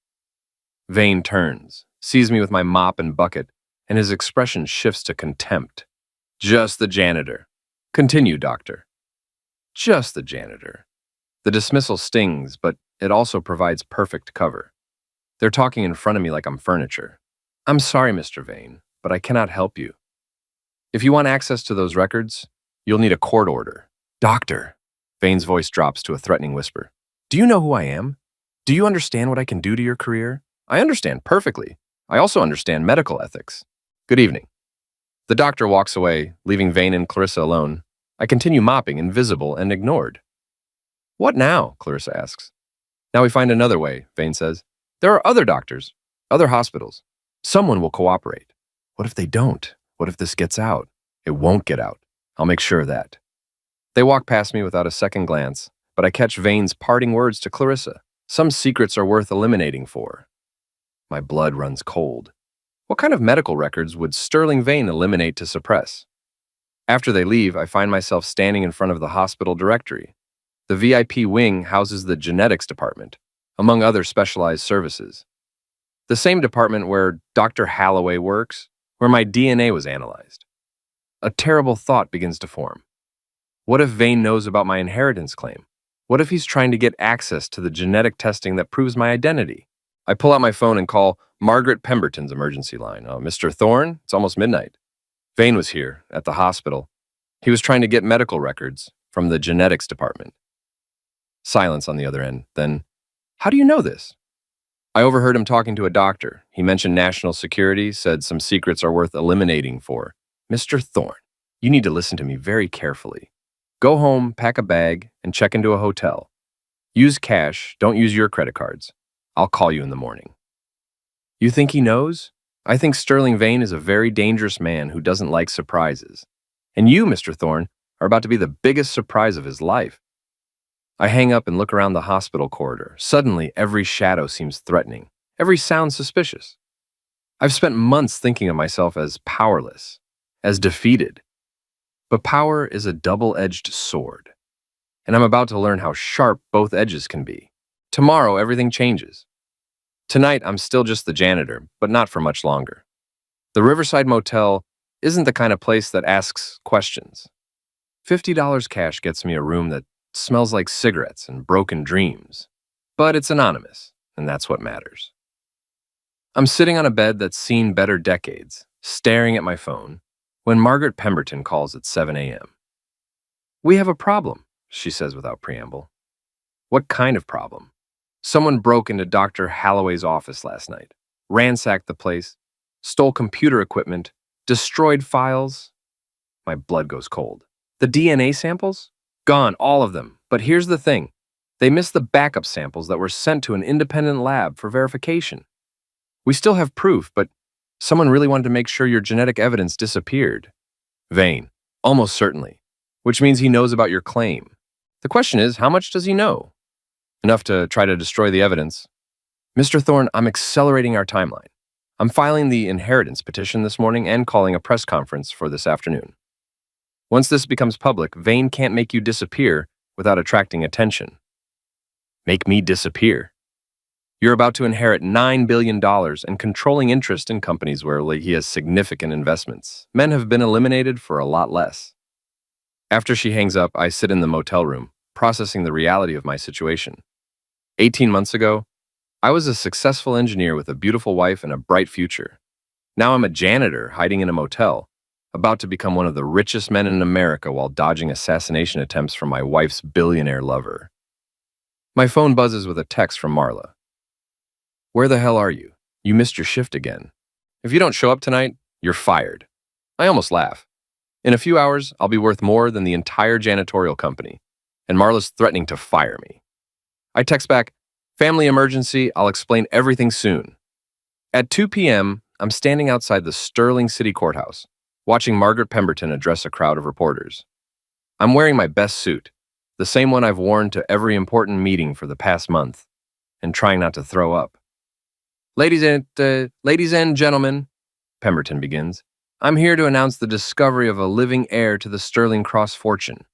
Speaker 1: Vane turns, sees me with my mop and bucket, and his expression shifts to contempt. Just the janitor. Continue, doctor. Just the janitor. The dismissal stings, but it also provides perfect cover. They're talking in front of me like I'm furniture. I'm sorry, Mr. Vane, but I cannot help you. If you want access to those records, you'll need a court order. Doctor, Vane's voice drops to a threatening whisper. Do you know who I am? Do you understand what I can do to your career? I understand perfectly. I also understand medical ethics. Good evening. The doctor walks away, leaving Vane and Clarissa alone. I continue mopping, invisible and ignored. What now? Clarissa asks. Now we find another way, Vane says. There are other doctors, other hospitals. Someone will cooperate. What if they don't? What if this gets out? It won't get out. I'll make sure of that. They walk past me without a second glance, but I catch Vane's parting words to Clarissa. Some secrets are worth eliminating for. My blood runs cold. What kind of medical records would Sterling Vane eliminate to suppress? After they leave, I find myself standing in front of the hospital directory. The VIP wing houses the genetics department, among other specialized services. The same department where Dr. Halloway works, where my DNA was analyzed. A terrible thought begins to form. What if Vane knows about my inheritance claim? What if he's trying to get access to the genetic testing that proves my identity? I pull out my phone and call Margaret Pemberton's emergency line. Mr. Thorne, it's almost midnight. Vane was here, at the hospital. He was trying to get medical records from the genetics department. Silence on the other end. Then, how do you know this? I overheard him talking to a doctor. He mentioned national security, said some secrets are worth eliminating for. Mr. Thorne, you need to listen to me very carefully. Go home, pack a bag, and check into a hotel. Use cash, don't use your credit cards. I'll call you in the morning. You think he knows? I think Sterling Vane is a very dangerous man who doesn't like surprises. And you, Mr. Thorne, are about to be the biggest surprise of his life. I hang up and look around the hospital corridor. Suddenly, every shadow seems threatening, every sound suspicious. I've spent months thinking of myself as powerless, as defeated. But power is a double-edged sword, and I'm about to learn how sharp both edges can be. Tomorrow, everything changes. Tonight, I'm still just the janitor, but not for much longer. The Riverside Motel isn't the kind of place that asks questions. $50 cash gets me a room that smells like cigarettes and broken dreams. But it's anonymous, and that's what matters. I'm sitting on a bed that's seen better decades, staring at my phone, when Margaret Pemberton calls at 7 a.m. We have a problem, she says without preamble. What kind of problem? Someone broke into Dr. Halloway's office last night, ransacked the place, stole computer equipment, destroyed files. My blood goes cold. The DNA samples? Gone, all of them. But here's the thing. They missed the backup samples that were sent to an independent lab for verification. We still have proof, but someone really wanted to make sure your genetic evidence disappeared. Vane, almost certainly, which means he knows about your claim. The question is, how much does he know? Enough to try to destroy the evidence. Mr. Thorne, I'm accelerating our timeline. I'm filing the inheritance petition this morning and calling a press conference for this afternoon. Once this becomes public, Vane can't make you disappear without attracting attention. Make me disappear? You're about to inherit $9 billion and controlling interest in companies where he has significant investments. Men have been eliminated for a lot less. After she hangs up, I sit in the motel room, processing the reality of my situation. 18 months ago, I was a successful engineer with a beautiful wife and a bright future. Now I'm a janitor hiding in a motel, about to become one of the richest men in America while dodging assassination attempts from my wife's billionaire lover. My phone buzzes with a text from Marla. Where the hell are you? You missed your shift again. If you don't show up tonight, you're fired. I almost laugh. In a few hours, I'll be worth more than the entire janitorial company, and Marla's threatening to fire me. I text back, family emergency, I'll explain everything soon. At 2 p.m., I'm standing outside the Sterling City Courthouse, watching Margaret Pemberton address a crowd of reporters. I'm wearing my best suit, the same one I've worn to every important meeting for the past month, and trying not to throw up. Ladies and gentlemen, Pemberton begins, I'm here to announce the discovery of a living heir to the Sterling Cross fortune.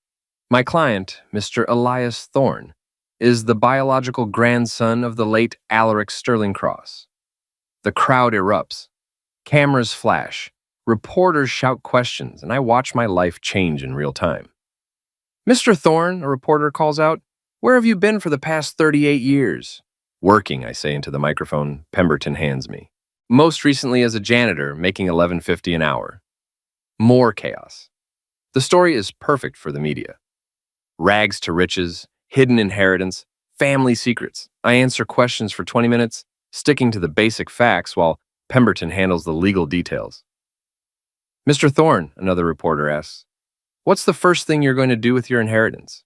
Speaker 1: My client, Mr. Elias Thorne, is the biological grandson of the late Alaric Sterling Cross. The crowd erupts. Cameras flash. Reporters shout questions, and I watch my life change in real time. Mr. Thorne, a reporter calls out, where have you been for the past 38 years? Working, I say into the microphone Pemberton hands me. Most recently as a janitor, making $11.50 an hour. More chaos. The story is perfect for the media. Rags to riches, hidden inheritance, family secrets. I answer questions for 20 minutes, sticking to the basic facts while Pemberton handles the legal details. Mr. Thorne, another reporter asks, what's the first thing you're going to do with your inheritance?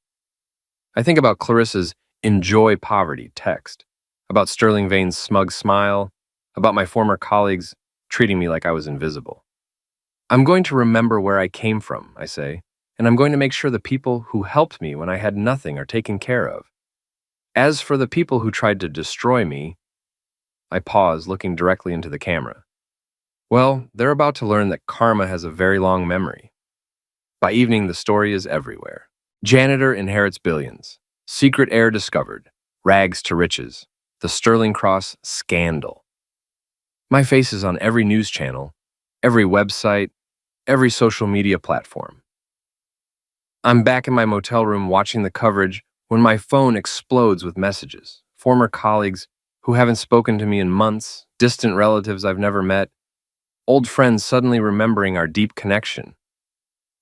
Speaker 1: I think about Clarissa's enjoy poverty text, about Sterling Vane's smug smile, about my former colleagues treating me like I was invisible. I'm going to remember where I came from, I say, and I'm going to make sure the people who helped me when I had nothing are taken care of. As for the people who tried to destroy me, I pause, looking directly into the camera. Well, they're about to learn that karma has a very long memory. By evening, the story is everywhere. Janitor inherits billions. Secret heir discovered. Rags to riches. The Sterling Cross scandal. My face is on every news channel, every website, every social media platform. I'm back in my motel room watching the coverage when my phone explodes with messages. Former colleagues who haven't spoken to me in months, distant relatives I've never met, old friends suddenly remembering our deep connection.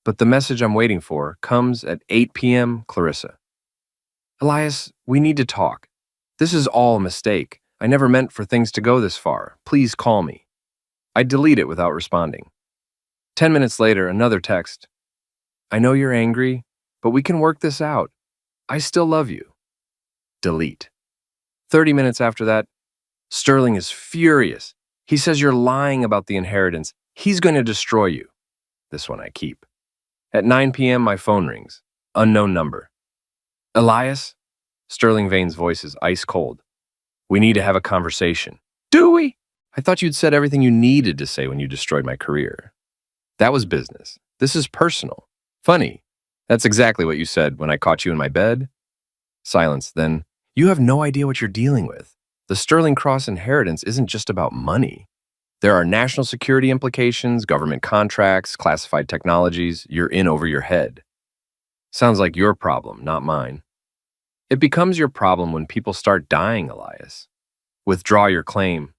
Speaker 1: But the message I'm waiting for comes at 8 p.m. Clarissa. Elias, we need to talk. This is all a mistake. I never meant for things to go this far. Please call me. I delete it without responding. 10 minutes later, another text. I know you're angry, but we can work this out. I still love you. Delete. 30 minutes after that, Sterling is furious. He says you're lying about the inheritance. He's going to destroy you. This one I keep. At 9 p.m., my phone rings. Unknown number. Elias? Sterling Vane's voice is ice cold. We need to have a conversation. Do we? I thought you'd said everything you needed to say when you destroyed my career. That was business. This is personal. Funny. That's exactly what you said when I caught you in my bed. Silence. Then, you have no idea what you're dealing with. The Sterling Cross inheritance isn't just about money. There are national security implications, government contracts, classified technologies. You're in over your head. Sounds like your problem, not mine. It becomes your problem when people start dying, Elias. Withdraw your claim.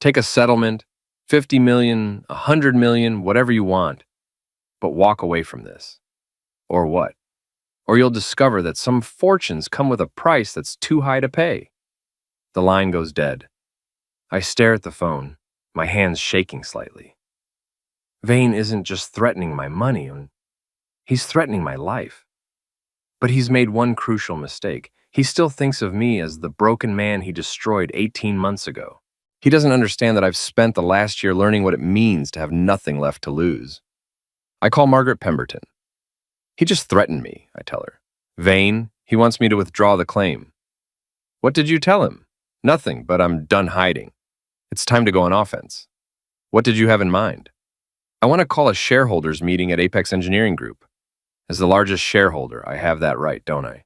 Speaker 1: Take a settlement, 50 million, 100 million, whatever you want. But walk away from this. Or what? Or you'll discover that some fortunes come with a price that's too high to pay. The line goes dead. I stare at the phone, my hands shaking slightly. Vane isn't just threatening my money, he's threatening my life. But he's made one crucial mistake. He still thinks of me as the broken man he destroyed 18 months ago. He doesn't understand that I've spent the last year learning what it means to have nothing left to lose. I call Margaret Pemberton. He just threatened me, I tell her. Vane, he wants me to withdraw the claim. What did you tell him? Nothing, but I'm done hiding. It's time to go on offense. What did you have in mind? I want to call a shareholders meeting at Apex Engineering Group. As the largest shareholder, I have that right, don't I?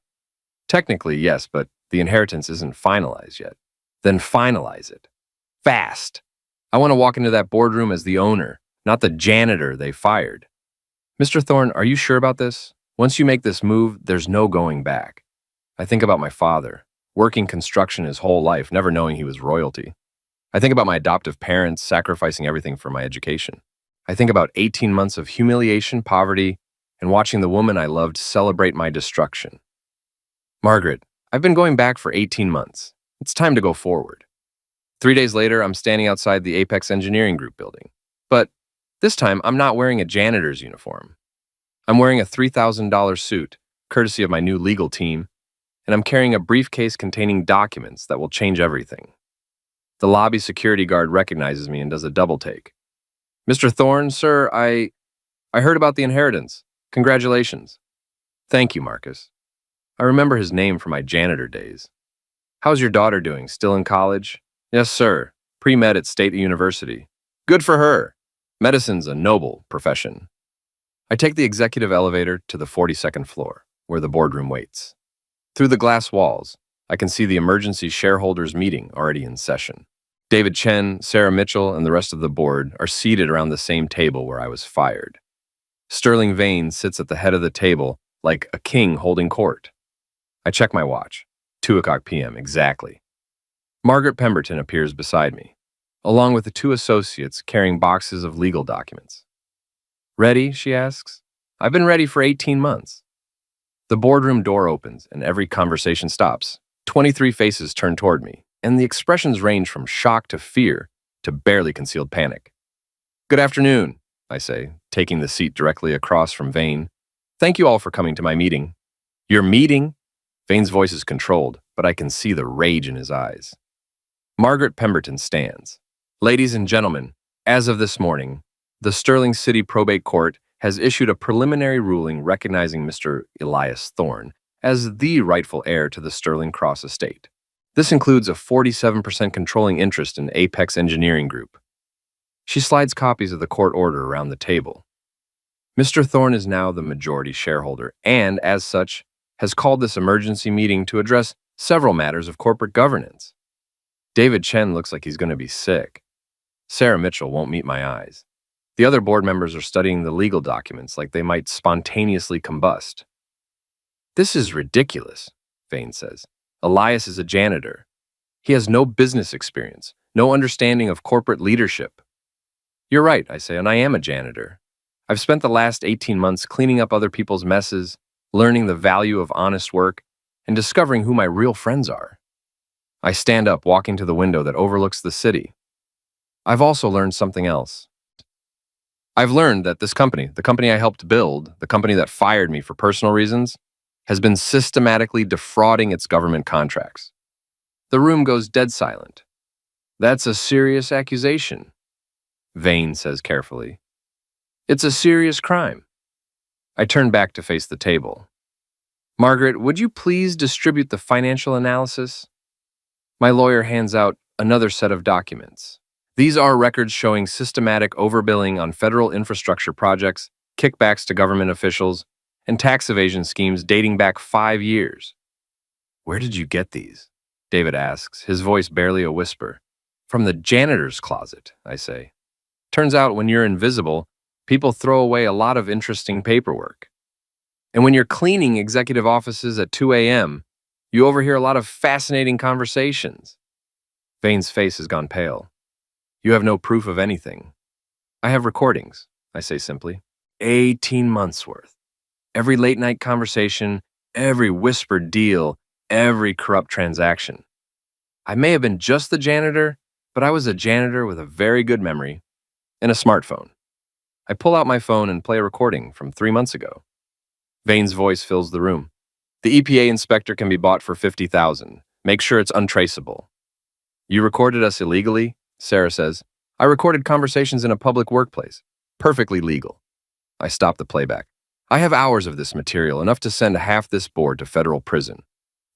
Speaker 1: Technically, yes, but the inheritance isn't finalized yet. Then finalize it. Fast. I want to walk into that boardroom as the owner, not the janitor they fired. Mr. Thorne, are you sure about this? Once you make this move, there's no going back. I think about my father, working construction his whole life, never knowing he was royalty. I think about my adoptive parents sacrificing everything for my education. I think about 18 months of humiliation, poverty, and watching the woman I loved celebrate my destruction. Margaret, I've been going back for 18 months. It's time to go forward. 3 days later, I'm standing outside the Apex Engineering Group building. But this time, I'm not wearing a janitor's uniform. I'm wearing a $3,000 suit, courtesy of my new legal team, and I'm carrying a briefcase containing documents that will change everything. The lobby security guard recognizes me and does a double take. Mr. Thorne, sir, I heard about the inheritance. Congratulations. Thank you, Marcus. I remember his name from my janitor days. How's your daughter doing? Still in college? Yes, sir. Pre-med at State University. Good for her. Medicine's a noble profession. I take the executive elevator to the 42nd floor, where the boardroom waits. Through the glass walls, I can see the emergency shareholders meeting already in session. David Chen, Sarah Mitchell, and the rest of the board are seated around the same table where I was fired. Sterling Vane sits at the head of the table like a king holding court. I check my watch. 2:00 p.m. exactly. Margaret Pemberton appears beside me, along with the two associates carrying boxes of legal documents. Ready? She asks. I've been ready for 18 months. The boardroom door opens and every conversation stops. 23 faces turn toward me, and the expressions range from shock to fear to barely concealed panic. Good afternoon, I say, taking the seat directly across from Vane. Thank you all for coming to my meeting. Your meeting? Vane's voice is controlled, but I can see the rage in his eyes. Margaret Pemberton stands. Ladies and gentlemen, as of this morning, the Sterling City Probate Court has issued a preliminary ruling recognizing Mr. Elias Thorne as the rightful heir to the Sterling Cross estate. This includes a 47% controlling interest in Apex Engineering Group. She slides copies of the court order around the table. Mr. Thorne is now the majority shareholder and, as such, has called this emergency meeting to address several matters of corporate governance. David Chen looks like he's going to be sick. Sarah Mitchell won't meet my eyes. The other board members are studying the legal documents like they might spontaneously combust. This is ridiculous, Vane says. Elias is a janitor. He has no business experience, no understanding of corporate leadership. You're right, I say, and I am a janitor. I've spent the last 18 months cleaning up other people's messes, learning the value of honest work, and discovering who my real friends are. I stand up, walking to the window that overlooks the city. I've also learned something else. I've learned that this company, the company I helped build, the company that fired me for personal reasons, has been systematically defrauding its government contracts. The room goes dead silent. That's a serious accusation, Vane says carefully. It's a serious crime. I turn back to face the table. Margaret, would you please distribute the financial analysis? My lawyer hands out another set of documents. These are records showing systematic overbilling on federal infrastructure projects, kickbacks to government officials, and tax evasion schemes dating back 5 years. Where did you get these? David asks, his voice barely a whisper. From the janitor's closet, I say. Turns out when you're invisible, people throw away a lot of interesting paperwork. And when you're cleaning executive offices at 2 a.m., you overhear a lot of fascinating conversations. Vane's face has gone pale. You have no proof of anything. I have recordings, I say simply. 18 months worth. Every late-night conversation, every whispered deal, every corrupt transaction. I may have been just the janitor, but I was a janitor with a very good memory and a smartphone. I pull out my phone and play a recording from 3 months ago. Vane's voice fills the room. The EPA inspector can be bought for $50,000. Make sure it's untraceable. You recorded us illegally? Sarah says. I recorded conversations in a public workplace. Perfectly legal. I stop the playback. I have hours of this material, enough to send half this board to federal prison.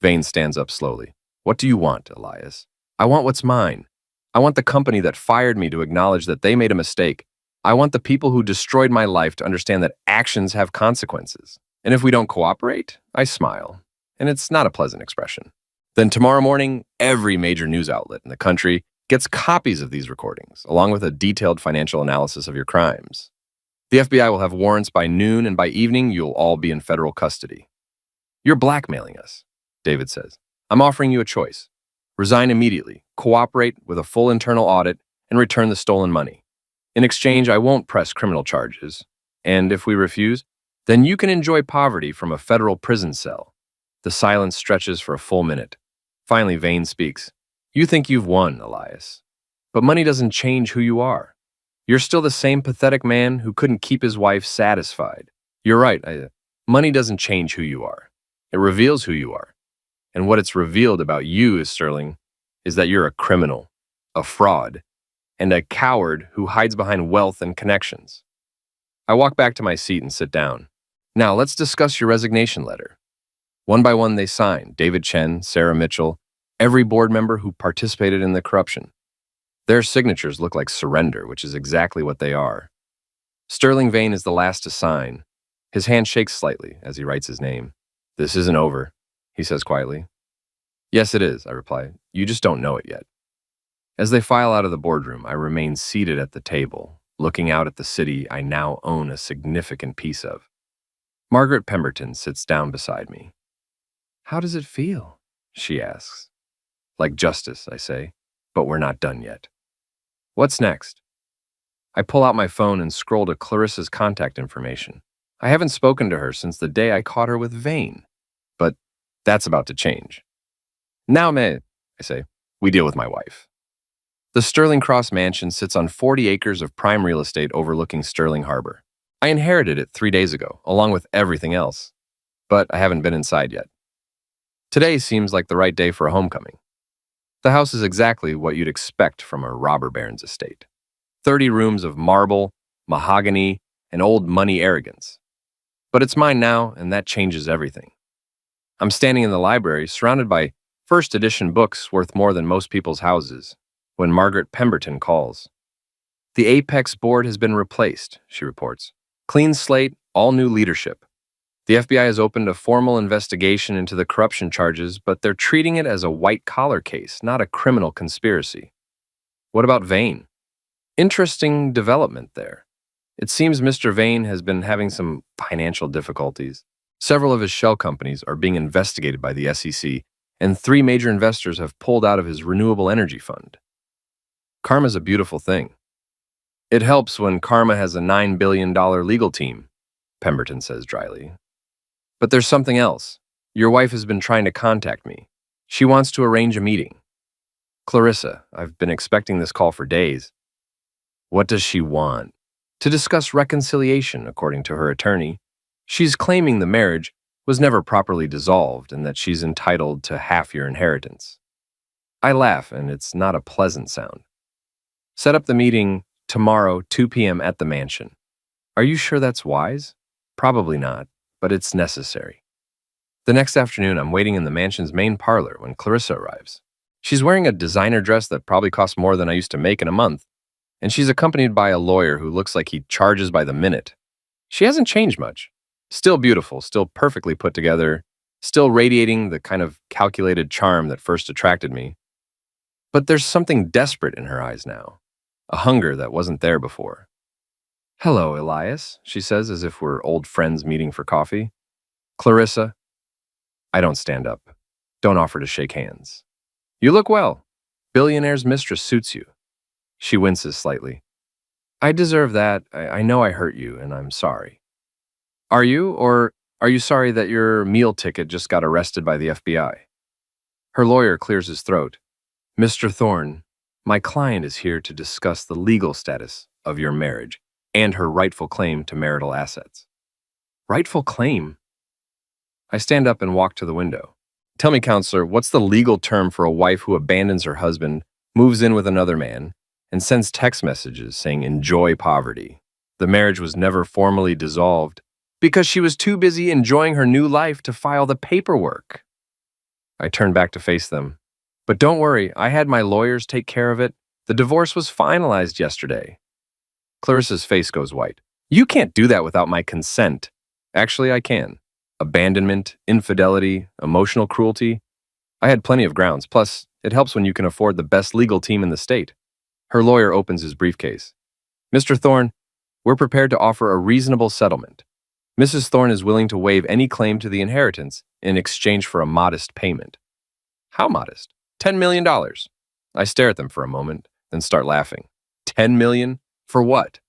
Speaker 1: Vane stands up slowly. What do you want, Elias? I want what's mine. I want the company that fired me to acknowledge that they made a mistake. I want the people who destroyed my life to understand that actions have consequences. And if we don't cooperate, I smile. And it's not a pleasant expression. Then tomorrow morning, every major news outlet in the country gets copies of these recordings, along with a detailed financial analysis of your crimes. The FBI will have warrants by noon, and by evening, you'll all be in federal custody. You're blackmailing us, David says. I'm offering you a choice. Resign immediately, cooperate with a full internal audit, and return the stolen money. In exchange, I won't press criminal charges. And if we refuse, then you can enjoy poverty from a federal prison cell. The silence stretches for a full minute. Finally, Vane speaks. You think you've won, Elias. But money doesn't change who you are. You're still the same pathetic man who couldn't keep his wife satisfied. You're right. Money doesn't change who you are. It reveals who you are. And what it's revealed about you, Sterling, is that you're a criminal, a fraud, and a coward who hides behind wealth and connections. I walk back to my seat and sit down. Now, let's discuss your resignation letter. One by one, they signed David Chen, Sarah Mitchell, every board member who participated in the corruption. Their signatures look like surrender, which is exactly what they are. Sterling Vane is the last to sign. His hand shakes slightly as he writes his name. "This isn't over," he says quietly. "Yes, it is," I reply. "You just don't know it yet." As they file out of the boardroom, I remain seated at the table, looking out at the city I now own a significant piece of. Margaret Pemberton sits down beside me. "How does it feel?" she asks. "Like justice," I say, "but we're not done yet." "What's next?" I pull out my phone and scroll to Clarissa's contact information. I haven't spoken to her since the day I caught her with Vane, but that's about to change. "Now, I say, "we deal with my wife." The Sterling Cross Mansion sits on 40 acres of prime real estate overlooking Sterling Harbor. I inherited it 3 days ago, along with everything else, but I haven't been inside yet. Today seems like the right day for a homecoming. The house is exactly what you'd expect from a robber baron's estate. 30 rooms of marble, mahogany, and old money arrogance. But it's mine now, and that changes everything. I'm standing in the library, surrounded by first edition books worth more than most people's houses, when Margaret Pemberton calls. "The Apex board has been replaced," she reports. "Clean slate, all new leadership. The FBI has opened a formal investigation into the corruption charges, but they're treating it as a white-collar case, not a criminal conspiracy." "What about Vane?" "Interesting development there. It seems Mr. Vane has been having some financial difficulties. Several of his shell companies are being investigated by the SEC, and 3 major investors have pulled out of his renewable energy fund. Karma's a beautiful thing. It helps when Karma has a $9 billion legal team," Pemberton says dryly. "But there's something else. Your wife has been trying to contact me. She wants to arrange a meeting." "Clarissa, I've been expecting this call for days." "What does she want?" "To discuss reconciliation, according to her attorney. She's claiming the marriage was never properly dissolved and that she's entitled to half your inheritance." I laugh, and it's not a pleasant sound. "Set up the meeting tomorrow, 2 p.m. at the mansion." "Are you sure that's wise?" "Probably not, but it's necessary." The next afternoon, I'm waiting in the mansion's main parlor when Clarissa arrives. She's wearing a designer dress that probably costs more than I used to make in a month, and she's accompanied by a lawyer who looks like he charges by the minute. She hasn't changed much. Still beautiful, still perfectly put together, still radiating the kind of calculated charm that first attracted me. But there's something desperate in her eyes now, a hunger that wasn't there before. "Hello, Elias," she says as if we're old friends meeting for coffee. "Clarissa." I don't stand up. Don't offer to shake hands. "You look well. Billionaire's mistress suits you." She winces slightly. "I deserve that. I know I hurt you, and I'm sorry." "Are you, or are you sorry that your meal ticket just got arrested by the FBI? Her lawyer clears his throat. "Mr. Thorne, my client is here to discuss the legal status of your marriage and her rightful claim to marital assets." "Rightful claim?" I stand up and walk to the window. "Tell me, counselor, what's the legal term for a wife who abandons her husband, moves in with another man, and sends text messages saying enjoy poverty? The marriage was never formally dissolved because she was too busy enjoying her new life to file the paperwork." I turn back to face them. "But don't worry, I had my lawyers take care of it. The divorce was finalized yesterday." Clarissa's face goes white. "You can't do that without my consent." "Actually, I can. Abandonment, infidelity, emotional cruelty. I had plenty of grounds. Plus, it helps when you can afford the best legal team in the state." Her lawyer opens his briefcase. "Mr. Thorne, we're prepared to offer a reasonable settlement. Mrs. Thorne is willing to waive any claim to the inheritance in exchange for a modest payment." "How modest?" $10 million. I stare at them for a moment, then start laughing. 10 million? For what?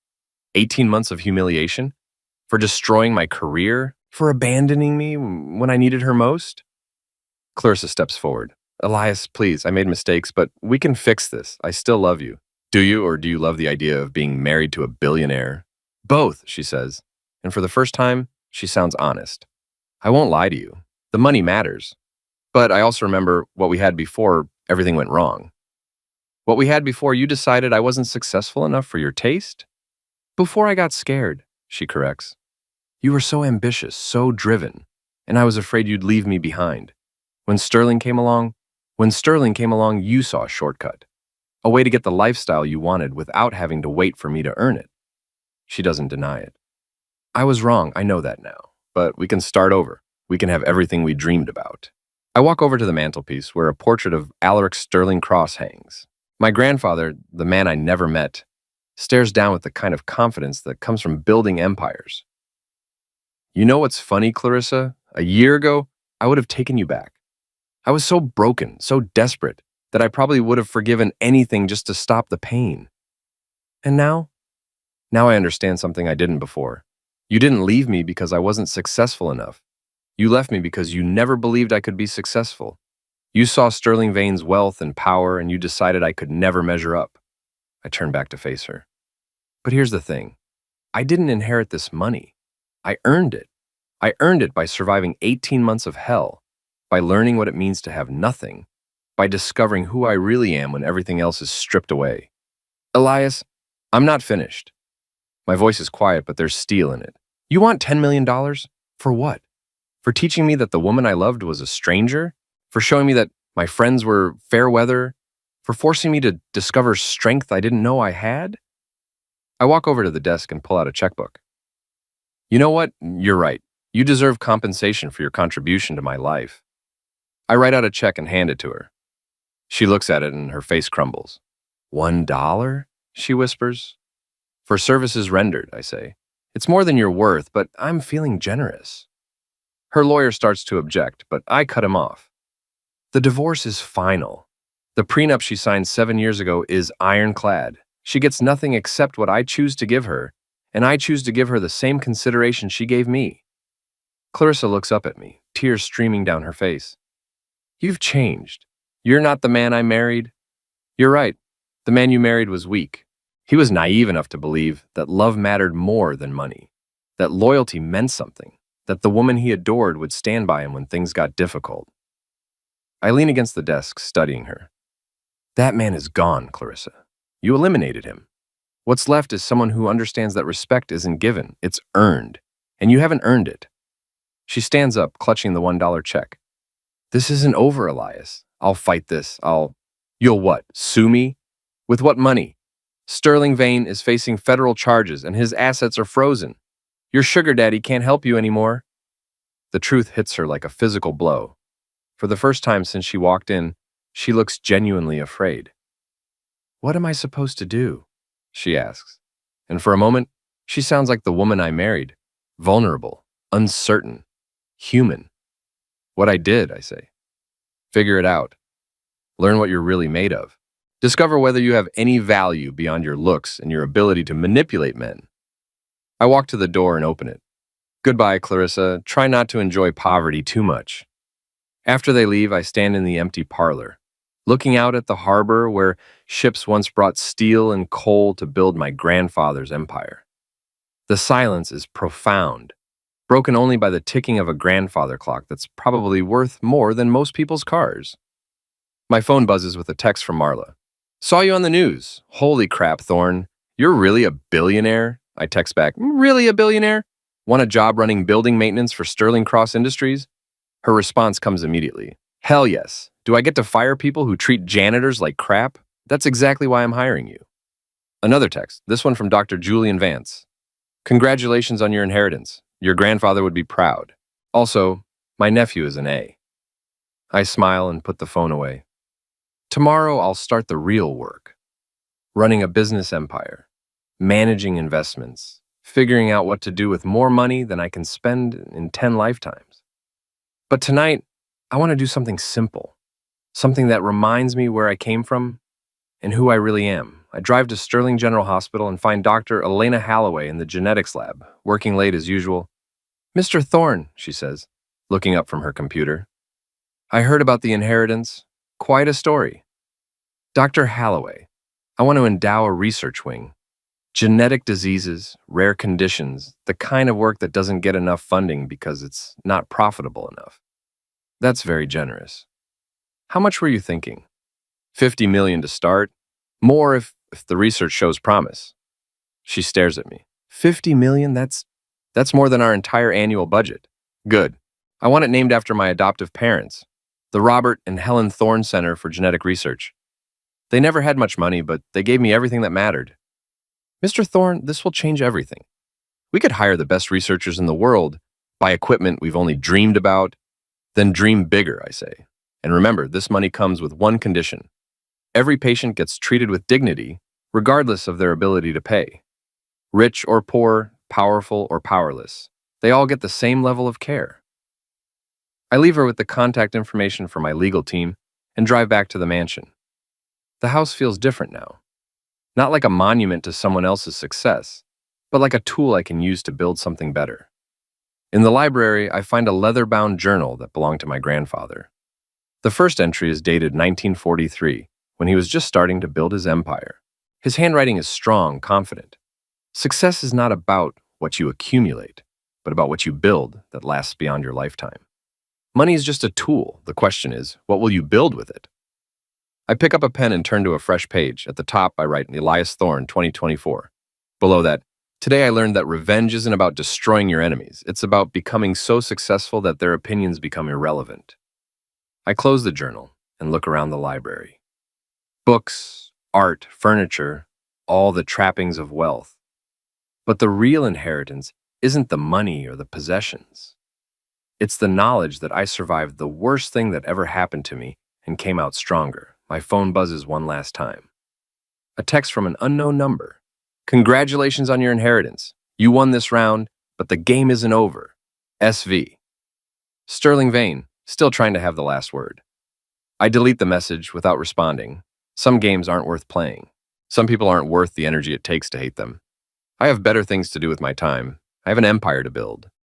Speaker 1: 18 months of humiliation? For destroying my career? For abandoning me when I needed her most? Clarissa steps forward. "Elias, please, I made mistakes, but we can fix this. I still love you." "Do you, or do you love the idea of being married to a billionaire?" "Both," she says, and for the first time, she sounds honest. "I won't lie to you. The money matters. But I also remember what we had before everything went wrong. What we had before you decided I wasn't successful enough for your taste? Before I got scared, she corrects. You were so ambitious, so driven, and I was afraid you'd leave me behind. When Sterling came along, you saw a shortcut, a way to get the lifestyle you wanted without having to wait for me to earn it. She doesn't deny it. I was wrong, I know that now, but we can start over. We can have everything we dreamed about. I walk over to the mantelpiece where a portrait of Alaric Sterling Cross hangs. My grandfather, the man I never met, stares down with the kind of confidence that comes from building empires. You know what's funny, Clarissa? A year ago, I would have taken you back. I was so broken, so desperate, that I probably would have forgiven anything just to stop the pain. And now? Now I understand something I didn't before. You didn't leave me because I wasn't successful enough. You left me because you never believed I could be successful. You saw Sterling Vane's wealth and power, and you decided I could never measure up. I turned back to face her. But here's the thing. I didn't inherit this money. I earned it. I earned it by surviving 18 months of hell, by learning what it means to have nothing, by discovering who I really am when everything else is stripped away. Elias, I'm not finished. My voice is quiet, but there's steel in it. You want $10 million? For what? For teaching me that the woman I loved was a stranger? For showing me that my friends were fair weather? For forcing me to discover strength I didn't know I had? I walk over to the desk and pull out a checkbook. You know what? You're right. You deserve compensation for your contribution to my life. I write out a check and hand it to her. She looks at it and her face crumbles. $1? She whispers. For services rendered, I say. It's more than you're worth, but I'm feeling generous. Her lawyer starts to object, but I cut him off. The divorce is final. The prenup she signed 7 years ago is ironclad. She gets nothing except what I choose to give her, and I choose to give her the same consideration she gave me. Clarissa looks up at me, tears streaming down her face. You've changed. You're not the man I married. You're right. The man you married was weak. He was naive enough to believe that love mattered more than money, that loyalty meant something, that the woman he adored would stand by him when things got difficult. I lean against the desk, studying her. That man is gone, Clarissa. You eliminated him. What's left is someone who understands that respect isn't given, it's earned, and you haven't earned it. She stands up, clutching the $1 check. This isn't over, Elias. I'll fight this. You'll what, sue me? With what money? Sterling Vane is facing federal charges and his assets are frozen. Your sugar daddy can't help you anymore. The truth hits her like a physical blow. For the first time since she walked in, she looks genuinely afraid. What am I supposed to do? She asks. And for a moment, she sounds like the woman I married. Vulnerable, uncertain, human. What I did, I say. Figure it out. Learn what you're really made of. Discover whether you have any value beyond your looks and your ability to manipulate men. I walk to the door and open it. Goodbye, Clarissa. Try not to enjoy poverty too much. After they leave, I stand in the empty parlor, looking out at the harbor where ships once brought steel and coal to build my grandfather's empire. The silence is profound, broken only by the ticking of a grandfather clock that's probably worth more than most people's cars. My phone buzzes with a text from Marla. Saw you on the news. Holy crap, Thorne. You're really a billionaire? I text back, really a billionaire? Want a job running building maintenance for Sterling Cross Industries? Her response comes immediately. Hell yes. Do I get to fire people who treat janitors like crap? That's exactly why I'm hiring you. Another text, this one from Dr. Julian Vance. Congratulations on your inheritance. Your grandfather would be proud. Also, my nephew is an A. I smile and put the phone away. Tomorrow I'll start the real work. Running a business empire, managing investments, figuring out what to do with more money than I can spend in 10 lifetimes. But tonight, I want to do something simple, something that reminds me where I came from and who I really am. I drive to Sterling General Hospital and find Dr. Elena Holloway in the genetics lab, working late as usual. Mr. Thorne, she says, looking up from her computer. I heard about the inheritance. Quite a story. Dr. Holloway, I want to endow a research wing. Genetic diseases, rare conditions, the kind of work that doesn't get enough funding because it's not profitable enough. That's very generous. How much were you thinking? 50 million to start? More if the research shows promise. She stares at me. 50 million? That's more than our entire annual budget. Good. I want it named after my adoptive parents, the Robert and Helen Thorne Center for Genetic Research. They never had much money, but they gave me everything that mattered. Mr. Thorne, this will change everything. We could hire the best researchers in the world, buy equipment we've only dreamed about, then dream bigger, I say. And remember, this money comes with one condition. Every patient gets treated with dignity, regardless of their ability to pay. Rich or poor, powerful or powerless, they all get the same level of care. I leave her with the contact information for my legal team and drive back to the mansion. The house feels different now. Not like a monument to someone else's success, but like a tool I can use to build something better. In the library, I find a leather-bound journal that belonged to my grandfather. The first entry is dated 1943, when he was just starting to build his empire. His handwriting is strong, confident. Success is not about what you accumulate, but about what you build that lasts beyond your lifetime. Money is just a tool. The question is, what will you build with it? I pick up a pen and turn to a fresh page. At the top, I write Elias Thorne, 2024. Below that, today I learned that revenge isn't about destroying your enemies. It's about becoming so successful that their opinions become irrelevant. I close the journal and look around the library. Books, art, furniture, all the trappings of wealth. But the real inheritance isn't the money or the possessions. It's the knowledge that I survived the worst thing that ever happened to me and came out stronger. My phone buzzes one last time. A text from an unknown number. Congratulations on your inheritance. You won this round, but the game isn't over. SV. Sterling Vane, still trying to have the last word. I delete the message without responding. Some games aren't worth playing. Some people aren't worth the energy it takes to hate them. I have better things to do with my time. I have an empire to build.